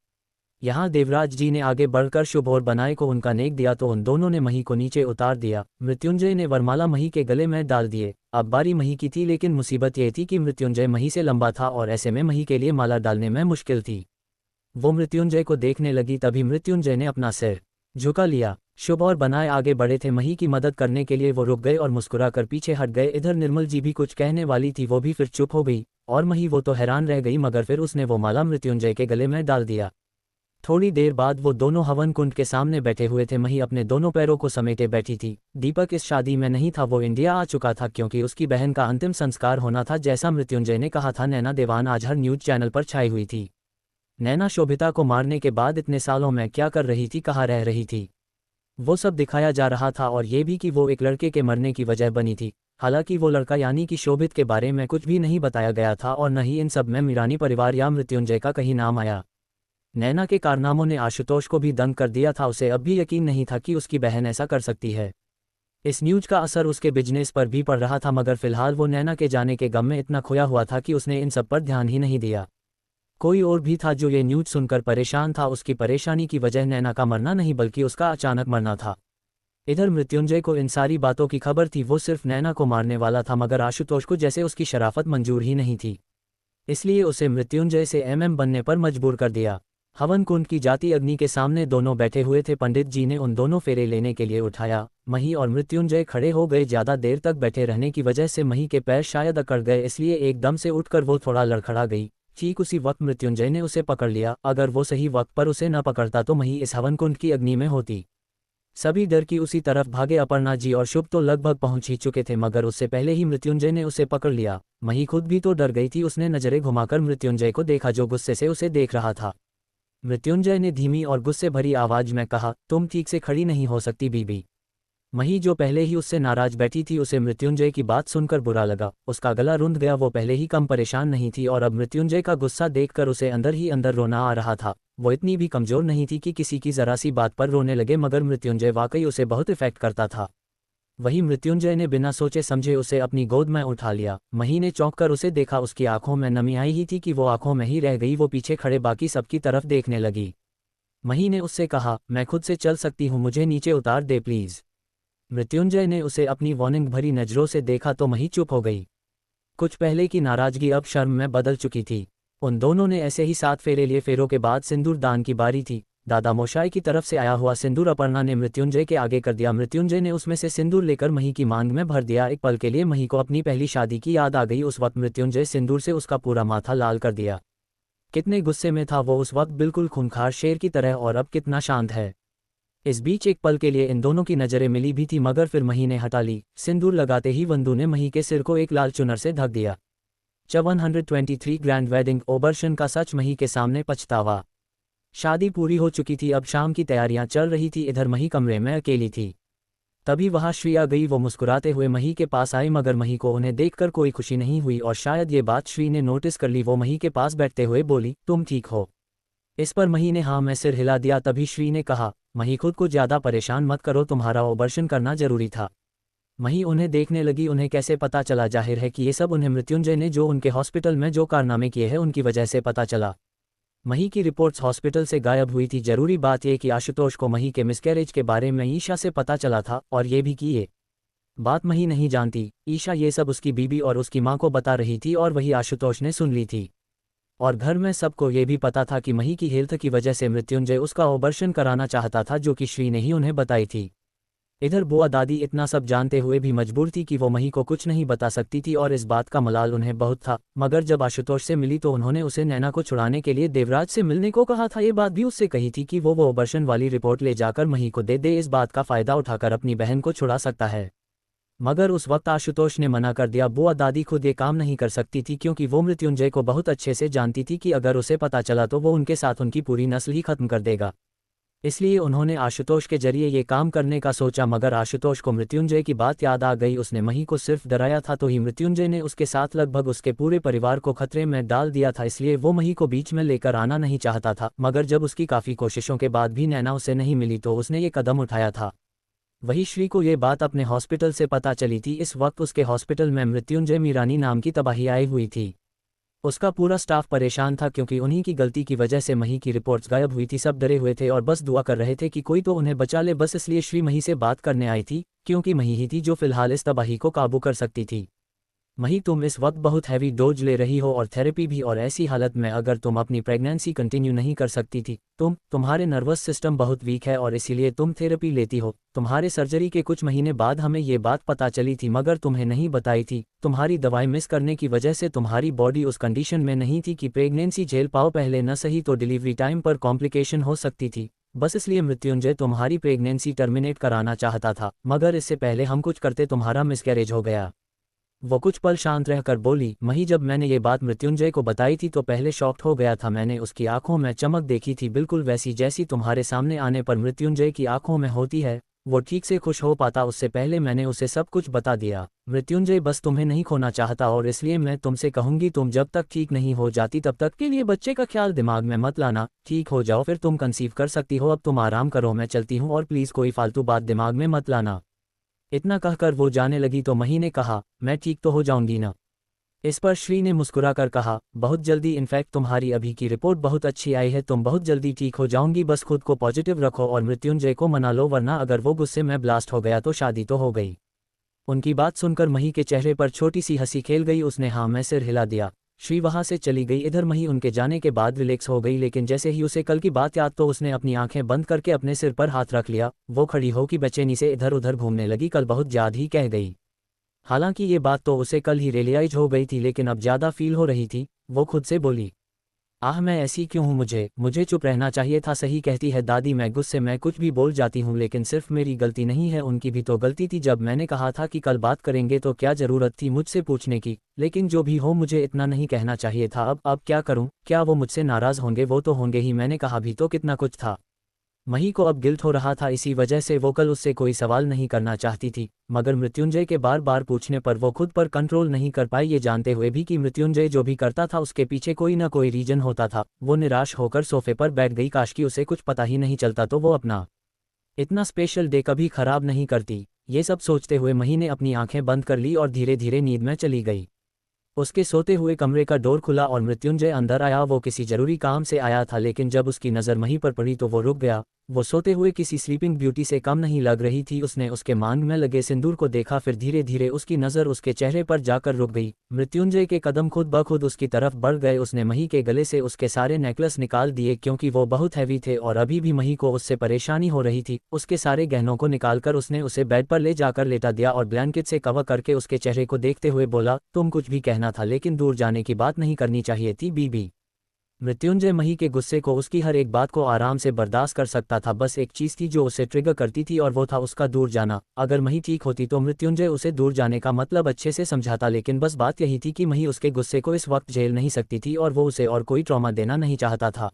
यहाँ देवराज जी ने आगे बढ़कर शुभ और बनाए को उनका नेक दिया तो उन दोनों ने मही को नीचे उतार दिया। मृत्युंजय ने वरमाला मही के गले में डाल दिए। अब बारी मही की थी, लेकिन मुसीबत ये थी कि मृत्युंजय मही से लंबा था और ऐसे में मही के लिए माला डालने में मुश्किल थी। वो मृत्युंजय को देखने लगी। तभी मृत्युंजय ने अपना सिर झुका लिया। शुभ और बनाए आगे बढ़े थे। मही की मदद करने के लिए वो रुक गए और मुस्कुरा कर पीछे हट गए। इधर निर्मल जी भी कुछ कहने वाली थी, वो भी फिर चुप हो गई और मही वो तो हैरान रह गई, मगर फिर उसने वो माला मृत्युंजय के गले में डाल दिया। थोड़ी देर बाद वो दोनों हवन कुंड के सामने बैठे हुए थे। मही अपने दोनों पैरों को समेटे बैठी थी। दीपक इस शादी में नहीं था, वो इंडिया आ चुका था क्योंकि उसकी बहन का अंतिम संस्कार होना था जैसा मृत्युंजय ने कहा था। नैना देवान आज हर न्यूज़ चैनल पर छाई हुई थी। नैना शोभिता को मारने के बाद इतने सालों में क्या कर रही थी, कहाँ रह रही थी, वो सब दिखाया जा रहा था। और ये भी कि वो एक लड़के के मरने की वजह बनी थी। हालांकि वो लड़का यानी कि शोभित के बारे में कुछ भी नहीं बताया गया था और न ही इन सब में मीरानी परिवार या मृत्युंजय का कहीं नाम आया। नैना के कारनामों ने आशुतोष को भी दंग कर दिया था। उसे अब भी यकीन नहीं था कि उसकी बहन ऐसा कर सकती है। इस न्यूज का असर उसके बिजनेस पर भी पड़ रहा था, मगर फिलहाल वो नैना के जाने के गम में इतना खोया हुआ था कि उसने इन सब पर ध्यान ही नहीं दिया। कोई और भी था जो ये न्यूज सुनकर परेशान था। उसकी परेशानी की वजह नैना का मरना नहीं बल्कि उसका अचानक मरना था। इधर मृत्युंजय को इन सारी बातों की खबर थी। वो सिर्फ नैना को मारने वाला था, मगर आशुतोष को जैसे उसकी शराफत मंजूर ही नहीं थी, इसलिए उसे मृत्युंजय से एमएम बनने पर मजबूर कर दिया। हवन कुंड की जाती अग्नि के सामने दोनों बैठे हुए थे। पंडित जी ने उन दोनों फेरे लेने के लिए उठाया। मही और मृत्युंजय खड़े हो गए। ज़्यादा देर तक बैठे रहने की वजह से मही के पैर शायद अकड़ गए, इसलिए एकदम से उठकर वो थोड़ा लड़खड़ा गई। ठीक उसी वक्त मृत्युंजय ने उसे पकड़ लिया। अगर वो सही वक्त पर उसे न पकड़ता तो मही इस हवन कुंड की अग्नि में होती। सभी डर की उसी तरफ भागे। अपर्णा जी और शुभ तो लगभग पहुंच ही चुके थे, मगर उससे पहले ही मृत्युंजय ने उसे पकड़ लिया। मही खुद भी तो डर गई थी। उसने नजरें घुमाकर मृत्युंजय को देखा जो गुस्से से उसे देख रहा था। मृत्युंजय ने धीमी और गुस्से भरी आवाज में कहा, तुम ठीक से खड़ी नहीं हो सकती बीबी। मही जो पहले ही उससे नाराज बैठी थी, उसे मृत्युंजय की बात सुनकर बुरा लगा। उसका गला रुंध गया। वो पहले ही कम परेशान नहीं थी और अब मृत्युंजय का गुस्सा देखकर उसे अंदर ही अंदर रोना आ रहा था। वो इतनी भी कमजोर नहीं थी कि किसी की जरा सी बात पर रोने लगे, मगर मृत्युंजय वाकई उसे बहुत इफेक्ट करता था। वही मृत्युंजय ने बिना सोचे समझे उसे अपनी गोद में उठा लिया। मही ने चौंक कर उसे देखा। उसकी आंखों में नमी आई ही थी कि वो आंखों में ही रह गई। वो पीछे खड़े बाकी सबकी तरफ देखने लगी। मही ने उससे कहा, मैं खुद से चल सकती हूँ, मुझे नीचे उतार दे प्लीज। मृत्युंजय ने उसे अपनी वार्निंग भरी नजरों से देखा तो मही चुप हो गई। कुछ पहले की नाराजगी अब शर्म में बदल चुकी थी। उन दोनों ने ऐसे ही 7 फेरे लिए। फेरों के बाद सिंदूर दान की बारी थी। दादा मोशाई की तरफ से आया हुआ सिंदूर अपर्णा ने मृत्युंजय के आगे कर दिया। मृत्युंजय ने उसमें से सिंदूर लेकर मही की मांग में भर दिया। एक पल के लिए मही को अपनी पहली शादी की याद आ गई। उस वक्त मृत्युंजय सिंदूर से उसका पूरा माथा लाल कर दिया। कितने गुस्से में था वो उस वक्त, बिल्कुल खूंखार शेर की तरह, और अब कितना शांत है। इस बीच एक पल के लिए इन दोनों की नजरें मिली भी थी, मगर फिर मही ने हटा ली। सिंदूर लगाते ही वंदू ने मही के सिर को एक लाल चुनर से ढक दिया। 123 ग्रैंड वेडिंग ओबर्शन का सच, मही के सामने पछतावा। शादी पूरी हो चुकी थी, अब शाम की तैयारियां चल रही थी। इधर मही कमरे में अकेली थी। तभी वहां श्री आ गई। वो मुस्कुराते हुए मही के पास आई, मगर मही को उन्हें देखकर कोई खुशी नहीं हुई और शायद ये बात श्री ने नोटिस कर ली। वो मही के पास बैठते हुए बोली, तुम ठीक हो? इस पर मही ने हाँ में सिर हिला दिया। तभी श्री ने कहा, मही खुद को ज़्यादा परेशान मत करो, तुम्हारा ऑपरेशन करना जरूरी था। मही उन्हें देखने लगी। उन्हें कैसे पता चला? जाहिर है कि ये सब उन्हें मृत्युंजय ने जो उनके हॉस्पिटल में जो कारनामे किए हैं उनकी वजह से पता चला। मही की रिपोर्ट्स हॉस्पिटल से गायब हुई थी। जरूरी बात यह कि आशुतोष को मही के मिसकैरेज के बारे में ईशा से पता चला था, और ये भी कि ये बात मही नहीं जानती। ईशा ये सब उसकी बीबी और उसकी माँ को बता रही थी और वही आशुतोष ने सुन ली थी। और घर में सबको ये भी पता था कि मही की हेल्थ की वजह से मृत्युंजय उसका ऑपरेशन कराना चाहता था, जो कि श्री ने ही उन्हें बताई थी। इधर बुआ दादी इतना सब जानते हुए भी मजबूर थी कि वो मही को कुछ नहीं बता सकती थी, और इस बात का मलाल उन्हें बहुत था। मगर जब आशुतोष से मिली तो उन्होंने उसे नैना को छुड़ाने के लिए देवराज से मिलने को कहा था। ये बात भी उससे कही थी कि वो ऑपरेशन वाली रिपोर्ट ले जाकर मही को दे दे। इस बात का फायदा उठाकर अपनी बहन को छुड़ा सकता है। मगर उस वक्त आशुतोष ने मना कर दिया। बुआ दादी खुद ये काम नहीं कर सकती थी, क्योंकि वो मृत्युंजय को बहुत अच्छे से जानती थी कि अगर उसे पता चला तो वो उनके साथ उनकी पूरी नस्ल ही खत्म कर देगा। इसलिए उन्होंने आशुतोष के जरिए ये काम करने का सोचा। मगर आशुतोष को मृत्युंजय की बात याद आ गई। उसने मही को सिर्फ डराया था तो ही मृत्युंजय ने उसके साथ लगभग उसके पूरे परिवार को खतरे में डाल दिया था। इसलिए वो मही को बीच में लेकर आना नहीं चाहता था। मगर जब उसकी काफ़ी कोशिशों के बाद भी नैना उसे नहीं मिली तो उसने ये कदम उठाया था। वही श्री को ये बात अपने हॉस्पिटल से पता चली थी। इस वक्त उसके हॉस्पिटल में मृत्युंजय मीरानी नाम की तबाही आई हुई थी। उसका पूरा स्टाफ परेशान था, क्योंकि उन्हीं की गलती की वजह से मही की रिपोर्ट्स गायब हुई थी। सब डरे हुए थे और बस दुआ कर रहे थे कि कोई तो उन्हें बचा ले। बस इसलिए श्री मही से बात करने आई थी, क्योंकि मही ही थी जो फिलहाल इस तबाही को काबू कर सकती थी। मही तुम इस वक्त बहुत हैवी डोज ले रही हो और थेरेपी भी, और ऐसी हालत में अगर तुम अपनी प्रेगनेंसी कंटिन्यू नहीं कर सकती थी, तुम्हारे नर्वस सिस्टम बहुत वीक है और इसीलिए तुम थेरेपी लेती हो। तुम्हारे सर्जरी के कुछ महीने बाद हमें ये बात पता चली थी मगर तुम्हें नहीं बताई थी। तुम्हारी दवाई मिस करने की वजह से तुम्हारी बॉडी उस कंडीशन में नहीं थी कि प्रेगनेंसी झेल पाओ, पहले न सही तो डिलीवरी टाइम पर कॉम्प्लिकेशन हो सकती थी। बस इसलिए मृत्युंजय तुम्हारी प्रेगनेंसी टर्मिनेट कराना चाहता था, मगर इससे पहले हम कुछ करते तुम्हारा मिसकैरेज हो गया। वो कुछ पल शांत रहकर बोली। मही जब मैंने ये बात मृत्युंजय को बताई थी तो पहले शॉक्ड हो गया था। मैंने उसकी आंखों में चमक देखी थी, बिल्कुल वैसी जैसी तुम्हारे सामने आने पर मृत्युंजय की आंखों में होती है। वो ठीक से खुश हो पाता उससे पहले मैंने उसे सब कुछ बता दिया। मृत्युंजय बस तुम्हें नहीं खोना चाहता और इसलिए मैं तुमसे कहूंगी तुम जब तक ठीक नहीं हो जाती तब तक के लिए बच्चे का ख्याल दिमाग में मत लाना। ठीक हो जाओ फिर तुम कंसीव कर सकती हो। अब तुम आराम करो, मैं चलती हूँ और प्लीज़ कोई फालतू बात दिमाग में मत लाना। इतना कहकर वो जाने लगी तो मही ने कहा, मैं ठीक तो हो जाऊंगी ना। इस पर श्री ने मुस्कुराकर कहा, बहुत जल्दी, इनफैक्ट तुम्हारी अभी की रिपोर्ट बहुत अच्छी आई है, तुम बहुत जल्दी ठीक हो जाओगी, बस खुद को पॉजिटिव रखो और मृत्युंजय को मना लो, वरना अगर वो गुस्से में ब्लास्ट हो गया तो शादी तो हो गई। उनकी बात सुनकर मही के चेहरे पर छोटी सी हंसी खेल गई। उसने हाँ में सिर हिला दिया। श्री वहां से चली गई। इधर मही उनके जाने के बाद रिलैक्स हो गई, लेकिन जैसे ही उसे कल की बात याद तो उसने अपनी आंखें बंद करके अपने सिर पर हाथ रख लिया। वो खड़ी हो कि बेचैनी से इधर उधर घूमने लगी। कल बहुत ज्यादा ही कह गई। हालांकि ये बात तो उसे कल ही रियलाइज हो गई थी, लेकिन अब ज्यादा फील हो रही थी। वो खुद से बोली, आह मैं ऐसी क्यों हूँ, मुझे चुप रहना चाहिए था। सही कहती है दादी, मैं गुस्से में कुछ भी बोल जाती हूँ, लेकिन सिर्फ मेरी गलती नहीं है, उनकी भी तो गलती थी। जब मैंने कहा था कि कल बात करेंगे तो क्या जरूरत थी मुझसे पूछने की। लेकिन जो भी हो मुझे इतना नहीं कहना चाहिए था। अब क्या करूँ, क्या वो मुझसे नाराज होंगे? वो तो होंगे ही, मैंने कहा भी तो कितना कुछ था। मही को अब गिल्ट हो रहा था, इसी वजह से वो कल उससे कोई सवाल नहीं करना चाहती थी, मगर मृत्युंजय के बार बार पूछने पर वो खुद पर कंट्रोल नहीं कर पाई। ये जानते हुए भी कि मृत्युंजय जो भी करता था उसके पीछे कोई ना कोई रीजन होता था, वो निराश होकर सोफे पर बैठ गई। काश कि उसे कुछ पता ही नहीं चलता तो वो अपना इतना स्पेशल डे कभी खराब नहीं करती। ये सब सोचते हुए मही ने अपनी आंखें बंद कर ली और धीरे धीरे नींद में चली गई। उसके सोते हुए कमरे का डोर खुला और मृत्युंजय अंदर आया। वो किसी जरूरी काम से आया था, लेकिन जब उसकी नज़र मही पर पड़ी तो वो रुक गया। वो सोते हुए किसी स्लीपिंग ब्यूटी से कम नहीं लग रही थी। उसने उसके मांग में लगे सिंदूर को देखा, फिर धीरे धीरे उसकी नज़र उसके चेहरे पर जाकर रुक गई। मृत्युंजय के कदम खुद ब खुद उसकी तरफ बढ़ गए। उसने मही के गले से उसके सारे नेकलेस निकाल दिए, क्योंकि वो बहुत हैवी थे और अभी भी मही को उससे परेशानी हो रही थी। उसके सारे गहनों को निकालकर उसने उसे बेड पर ले जाकर लेटा दिया और ब्लैंकेट से कवर करके उसके चेहरे को देखते हुए बोला, तुम कुछ भी कहना था, लेकिन दूर जाने की बात नहीं करनी चाहिए थी बीबी। मृत्युंजय मही के गुस्से को, उसकी हर एक बात को आराम से बर्दाश्त कर सकता था। बस एक चीज़ थी जो उसे ट्रिगर करती थी और वो था उसका दूर जाना। अगर मही ठीक होती तो मृत्युंजय उसे दूर जाने का मतलब अच्छे से समझाता, लेकिन बस बात यही थी कि मही उसके गुस्से को इस वक्त झेल नहीं सकती थी और वो उसे और कोई ट्रॉमा देना नहीं चाहता था,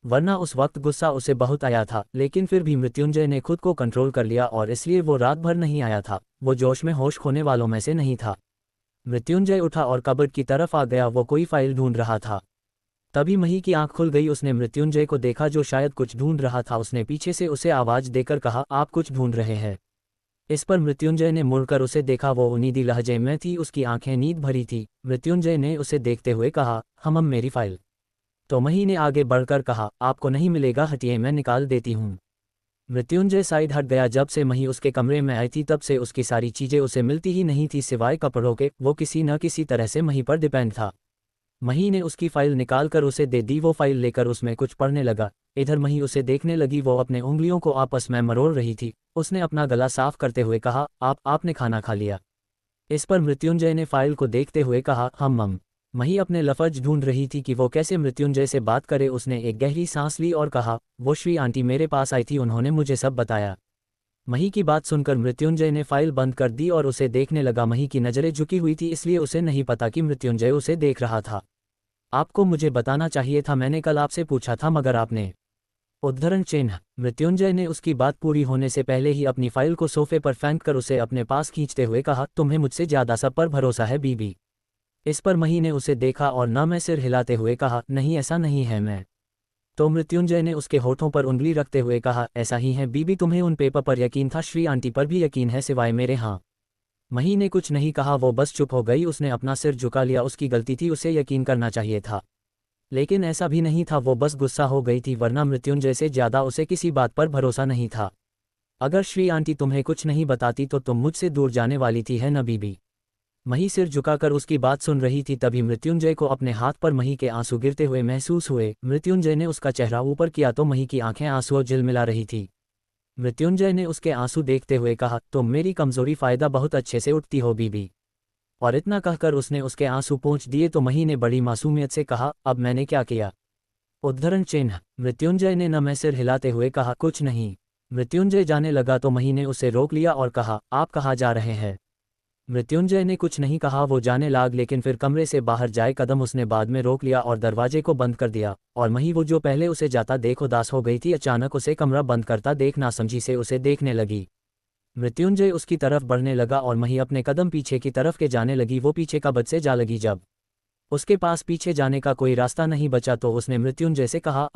वरना उस वक्त गुस्सा उसे बहुत आया था। लेकिन फिर भी मृत्युंजय ने खुद को कंट्रोल कर लिया और इसलिए वो रात भर नहीं आया था। वो जोश में होश खोने वालों में से नहीं था। मृत्युंजय उठा और कबर्ड की तरफ आ गया। वो कोई फाइल ढूंढ रहा था। तभी मही की आंख खुल गई। उसने मृत्युंजय को देखा जो शायद कुछ ढूंढ रहा था। उसने पीछे से उसे आवाज देकर कहा, आप कुछ ढूंढ रहे हैं? इस पर मृत्युंजय ने मुड़कर उसे देखा। वो उनीदी लहजे में थी, उसकी आंखें नींद भरी थी। मृत्युंजय ने उसे देखते हुए कहा, हम मेरी फाइल। तो मही ने आगे बढ़कर कहा, आपको नहीं मिलेगा, हटिए मैं निकाल देती हूँ। मृत्युंजय साइड हट गया। जब से मही उसके कमरे में आई थी तब से उसकी सारी चीजें उसे मिलती ही नहीं थी सिवाय कपड़ों के। वो किसी न किसी तरह से मही पर डिपेंड था। मही ने उसकी फाइल निकालकर उसे दे दी। वो फाइल लेकर उसमें कुछ पढ़ने लगा। इधर मही उसे देखने लगी। वो अपने उंगलियों को आपस में मरोड़ रही थी। उसने अपना गला साफ करते हुए कहा, आपने खाना खा लिया? इस पर मृत्युंजय ने फाइल को देखते हुए कहा, हम। मही अपने लफ्ज ढूंढ रही थी कि वो कैसे मृत्युंजय से बात करे। उसने एक गहरी सांस ली और कहा, वो श्री आंटी मेरे पास आई थी, उन्होंने मुझे सब बताया। मही की बात सुनकर मृत्युंजय ने फाइल बंद कर दी और उसे देखने लगा। मही की नज़रें झुकी हुई थी, इसलिए उसे नहीं पता कि मृत्युंजय उसे देख रहा था। आपको मुझे बताना चाहिए था, मैंने कल आपसे पूछा था मगर आपने। उद्धरण चिन्ह। मृत्युंजय ने उसकी बात पूरी होने से पहले ही अपनी फाइल को सोफे पर फेंक कर उसे अपने पास खींचते हुए कहा, तुम्हें मुझसे ज्यादा सब पर भरोसा है बीबी? इस पर मही ने उसे देखा और न में सिर हिलाते हुए कहा, नहीं ऐसा नहीं है मैं। तो मृत्युंजय ने उसके होठों पर उंगली रखते हुए कहा, ऐसा ही है बीबी, तुम्हें उन पेपर पर यकीन था, श्री आंटी पर भी यकीन है सिवाय मेरे? हाँ। मही ने कुछ नहीं कहा, वो बस चुप हो गई। उसने अपना सिर झुका लिया। उसकी गलती थी, उसे यकीन करना चाहिए था, लेकिन ऐसा भी नहीं था। वो बस गुस्सा हो गई थी, वरना मृत्युंजय से ज्यादा उसे किसी बात पर भरोसा नहीं था। अगर श्री आंटी तुम्हें कुछ नहीं बताती तो तुम मुझसे दूर जाने वाली थी, है न बीबी? मही सिर झुकाकर उसकी बात सुन रही थी। तभी मृत्युंजय को अपने हाथ पर मही के आंसू गिरते हुए महसूस हुए। मृत्युंजय ने उसका चेहरा ऊपर किया तो मही की आंखें आंसुओं झिलमिला रही थी। मृत्युंजय ने उसके आंसू देखते हुए कहा, तुम मेरी कमजोरी फायदा बहुत अच्छे से उठती हो बीबी। और इतना कहकर उसने उसके आंसू पोंछ दिए तो मही ने बड़ी मासूमियत से कहा, अब मैंने क्या किया? उद्धरण चिन्ह। मृत्युंजय ने नम सिर हिलाते हुए कहा, कुछ नहीं। मृत्युंजय जाने लगा तो मही ने उसे रोक लिया और कहा, आप कहाँ जा रहे हैं? मृत्युंजय ने कुछ नहीं कहा, वो जाने लाग, लेकिन फिर कमरे से बाहर जाए कदम उसने बाद में रोक लिया और दरवाजे को बंद कर दिया। और मही, वो जो पहले उसे जाता देख उदास हो गई थी, अचानक उसे कमरा बंद करता देख नासमझी से उसे देखने लगी। मृत्युंजय उसकी तरफ बढ़ने लगा और मही अपने कदम पीछे की तरफ के जाने लगी। वो पीछे का बद से जा लगी। जब उसके पास पीछे जाने का कोई रास्ता नहीं बचा तो उसने मृत्युंजय से कहा,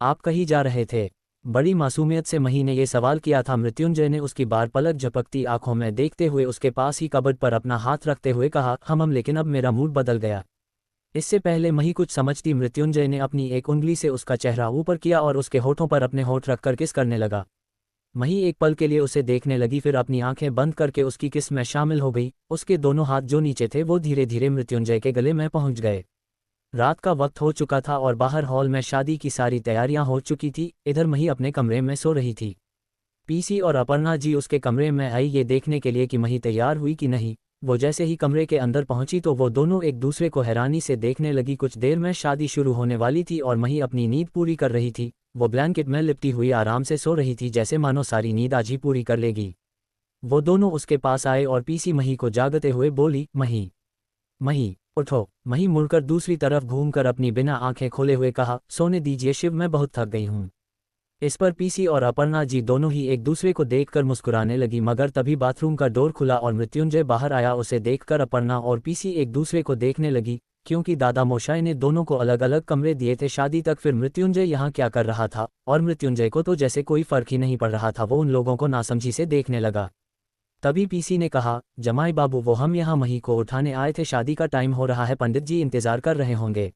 आप कहीं जा रहे थे? बड़ी मासूमियत से मही ने ये सवाल किया था। मृत्युंजय ने उसकी बार पलक झपकती आंखों में देखते हुए उसके पास ही कबर्ड पर अपना हाथ रखते हुए कहा, हम लेकिन अब मेरा मूड बदल गया। इससे पहले मही कुछ समझती मृत्युंजय ने अपनी एक उंगली से उसका चेहरा ऊपर किया और उसके होठों पर अपने होठ रखकर किस करने लगा। मही एक पल के लिए उसे देखने लगी, फिर अपनी आंखें बंद करके उसकी किस में शामिल हो गई। उसके दोनों हाथ जो नीचे थे वो धीरे धीरे मृत्युंजय के गले में पहुंच गए। रात का वक्त हो चुका था और बाहर हॉल में शादी की सारी तैयारियां हो चुकी थी। इधर मही अपने कमरे में सो रही थी। पीसी और अपर्णा जी उसके कमरे में आई ये देखने के लिए कि मही तैयार हुई कि नहीं। वो जैसे ही कमरे के अंदर पहुंची तो वो दोनों एक दूसरे को हैरानी से देखने लगी। कुछ देर में शादी शुरू होने वाली थी और मही अपनी नींद पूरी कर रही थी। वो ब्लैंकेट में लिपटी हुई आराम से सो रही थी, जैसे मानो सारी नींद आज ही पूरी कर लेगी। वो दोनों उसके पास आए और पीसी मही को जागते हुए बोली, मही, मही उठो। मही मुड़कर दूसरी तरफ घूमकर अपनी बिना आंखें खोले हुए कहा, सोने दीजिए शिव, मैं बहुत थक गई हूँ। इस पर पीसी और अपर्णा जी दोनों ही एक दूसरे को देखकर मुस्कुराने लगी, मगर तभी बाथरूम का डोर खुला और मृत्युंजय बाहर आया। उसे देखकर अपर्णा और पीसी एक दूसरे को देखने लगी, क्योंकि दादा मोशाय ने दोनों को अलग अलग कमरे दिए थे शादी तक। फिर मृत्युंजय यहाँ क्या कर रहा था, और मृत्युंजय को तो जैसे कोई फर्क ही नहीं पड़ रहा था। वो उन लोगों को नासमझी से देखने लगा। तभी पीसी ने कहा, जमाई बाबू, वो हम यहाँ मही को उठाने आए थे, शादी का टाइम हो रहा है, पंडित जी इंतजार कर रहे होंगे।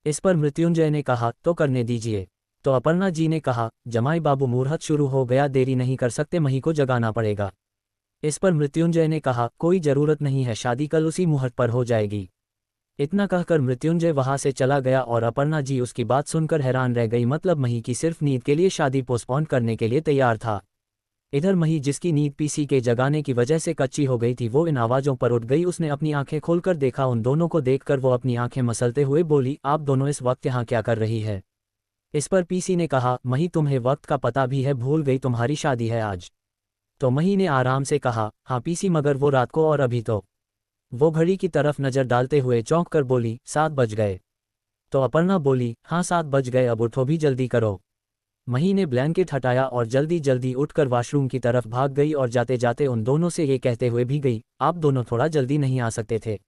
इस पर मृत्युंजय ने कहा, तो करने दीजिए। तो अपर्णा जी ने कहा, जमाई बाबू मुहूर्त शुरू हो गया, देरी नहीं कर सकते, मही को जगाना पड़ेगा। इस पर मृत्युंजय ने कहा, कोई जरूरत नहीं है, शादी कल उसी मुहूर्त पर हो जाएगी। इतना कहकर मृत्युंजय वहां से चला गया और अपर्णा जी उसकी बात सुनकर हैरान रह गई। मतलब मही की सिर्फ नींद के लिए शादी पोस्टपोन करने के लिए तैयार था। इधर मही, जिसकी नींद पीसी के जगाने की वजह से कच्ची हो गई थी, वो इन आवाज़ों पर उठ गई। उसने अपनी आंखें खोलकर देखा। उन दोनों को देखकर वो अपनी आंखें मसलते हुए बोली, आप दोनों इस वक्त यहाँ क्या कर रही है? इस पर पीसी ने कहा, मही तुम्हें वक्त का पता भी है, भूल गई, तुम्हारी शादी है आज। तो मही ने आराम से कहा, हाँ पीसी, मगर वो रात को और अभी तो। वो घड़ी की तरफ नजर डालते हुए चौंक कर बोली, 7 बज गए। तो अपर्णा बोली, हाँ 7 बज गए, अब उठो भी जल्दी करो। मही ने ब्लैंकेट हटाया और जल्दी जल्दी उठकर वॉशरूम की तरफ भाग गई और जाते जाते उन दोनों से ये कहते हुए भी गई, आप दोनों थोड़ा जल्दी नहीं आ सकते थे?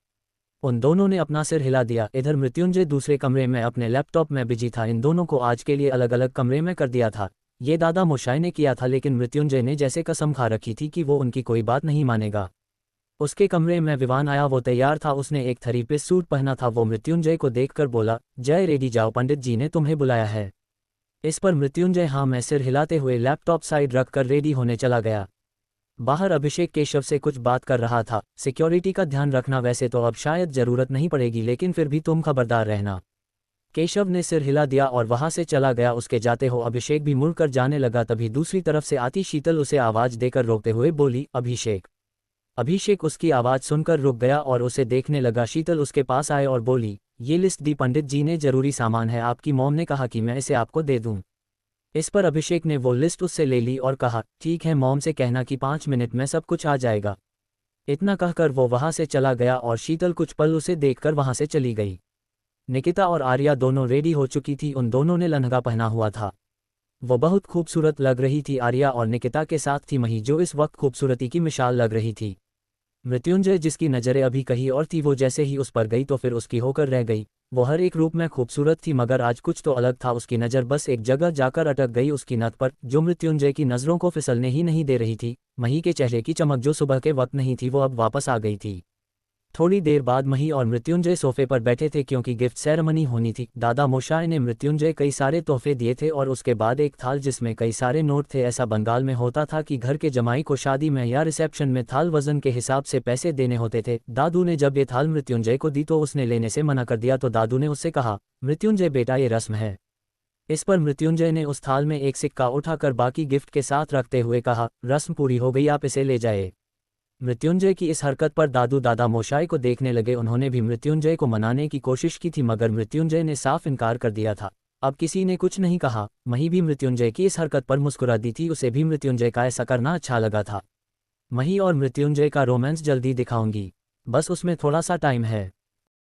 उन दोनों ने अपना सिर हिला दिया। इधर मृत्युंजय दूसरे कमरे में अपने लैपटॉप में बिजी था। इन दोनों को आज के लिए अलग अलग कमरे में कर दिया था। ये दादा मोशाय ने किया था, लेकिन मृत्युंजय ने जैसे कसम खा रखी थी कि वो उनकी कोई बात नहीं मानेगा। उसके कमरे में विवान आया। वो तैयार था, उसने एक थ्री पीस सूट पहना था। वो मृत्युंजय को देखकर बोला, जय, रेडी जाओ, पंडित जी ने तुम्हें बुलाया है। इस पर मृत्युंजय हाँ में सिर हिलाते हुए लैपटॉप साइड रखकर रेडी होने चला गया। बाहर अभिषेक केशव से कुछ बात कर रहा था। सिक्योरिटी का ध्यान रखना, वैसे तो अब शायद जरूरत नहीं पड़ेगी, लेकिन फिर भी तुम खबरदार रहना। केशव ने सिर हिला दिया और वहां से चला गया। उसके जाते हो अभिषेक भी मुड़कर जाने लगा। तभी दूसरी तरफ से आती शीतल उसे आवाज देकर रोकते हुए बोली, अभिषेक। अभिषेक उसकी आवाज सुनकर रुक गया और उसे देखने लगा। शीतल उसके पास आए और बोली, ये लिस्ट दी पंडित जी ने, जरूरी सामान है, आपकी मॉम ने कहा कि मैं इसे आपको दे दूं। इस पर अभिषेक ने वो लिस्ट उससे ले ली और कहा, ठीक है, मॉम से कहना कि 5 मिनट में सब कुछ आ जाएगा। इतना कहकर वो वहां से चला गया और शीतल कुछ पल उसे देखकर वहां से चली गई। निकिता और आर्या दोनों रेडी हो चुकी थी। उन दोनों ने लहंगा पहना हुआ था। वो बहुत खूबसूरत लग रही थी। आर्या और निकिता के साथ थी मही, जो इस वक्त खूबसूरती की मिसाल लग रही थी। मृत्युंजय, जिसकी नज़रें अभी कहीं और थी, वो जैसे ही उस पर गई तो फिर उसकी होकर रह गई। वो हर एक रूप में खूबसूरत थी, मगर आज कुछ तो अलग था। उसकी नज़र बस एक जगह जाकर अटक गई, उसकी नथ पर, जो मृत्युंजय की नज़रों को फिसलने ही नहीं दे रही थी। मही के चेहरे की चमक जो सुबह के वक्त नहीं थी, वो अब वापस आ गई थी। थोड़ी देर बाद मही और मृत्युंजय सोफे पर बैठे थे क्योंकि गिफ्ट सेरेमनी होनी थी। दादा मोशाय ने मृत्युंजय कई सारे तोहफे दिए थे और उसके बाद एक थाल जिसमें कई सारे नोट थे। ऐसा बंगाल में होता था कि घर के जमाई को शादी में या रिसेप्शन में थाल वजन के हिसाब से पैसे देने होते थे। दादू ने जब ये थाल मृत्युंजय को दी तो उसने लेने से मना कर दिया, तो दादू ने उससे कहा, मृत्युंजय बेटा ये रस्म है। इस पर मृत्युंजय ने उस थाल में एक सिक्का उठाकर बाकी गिफ्ट के साथ रखते हुए कहा, रस्म पूरी हो गई, आप इसे ले जाए। मृत्युंजय की इस हरकत पर दादू दादा मोशाय को देखने लगे। उन्होंने भी मृत्युंजय को मनाने की कोशिश की थी मगर मृत्युंजय ने साफ इनकार कर दिया था। अब किसी ने कुछ नहीं कहा। मही भी मृत्युंजय की इस हरकत पर मुस्कुरा दी थी, उसे भी मृत्युंजय का ऐसा करना अच्छा लगा था। मही और मृत्युंजय का रोमांस जल्दी दिखाऊंगी, बस उसमें थोड़ा सा टाइम है।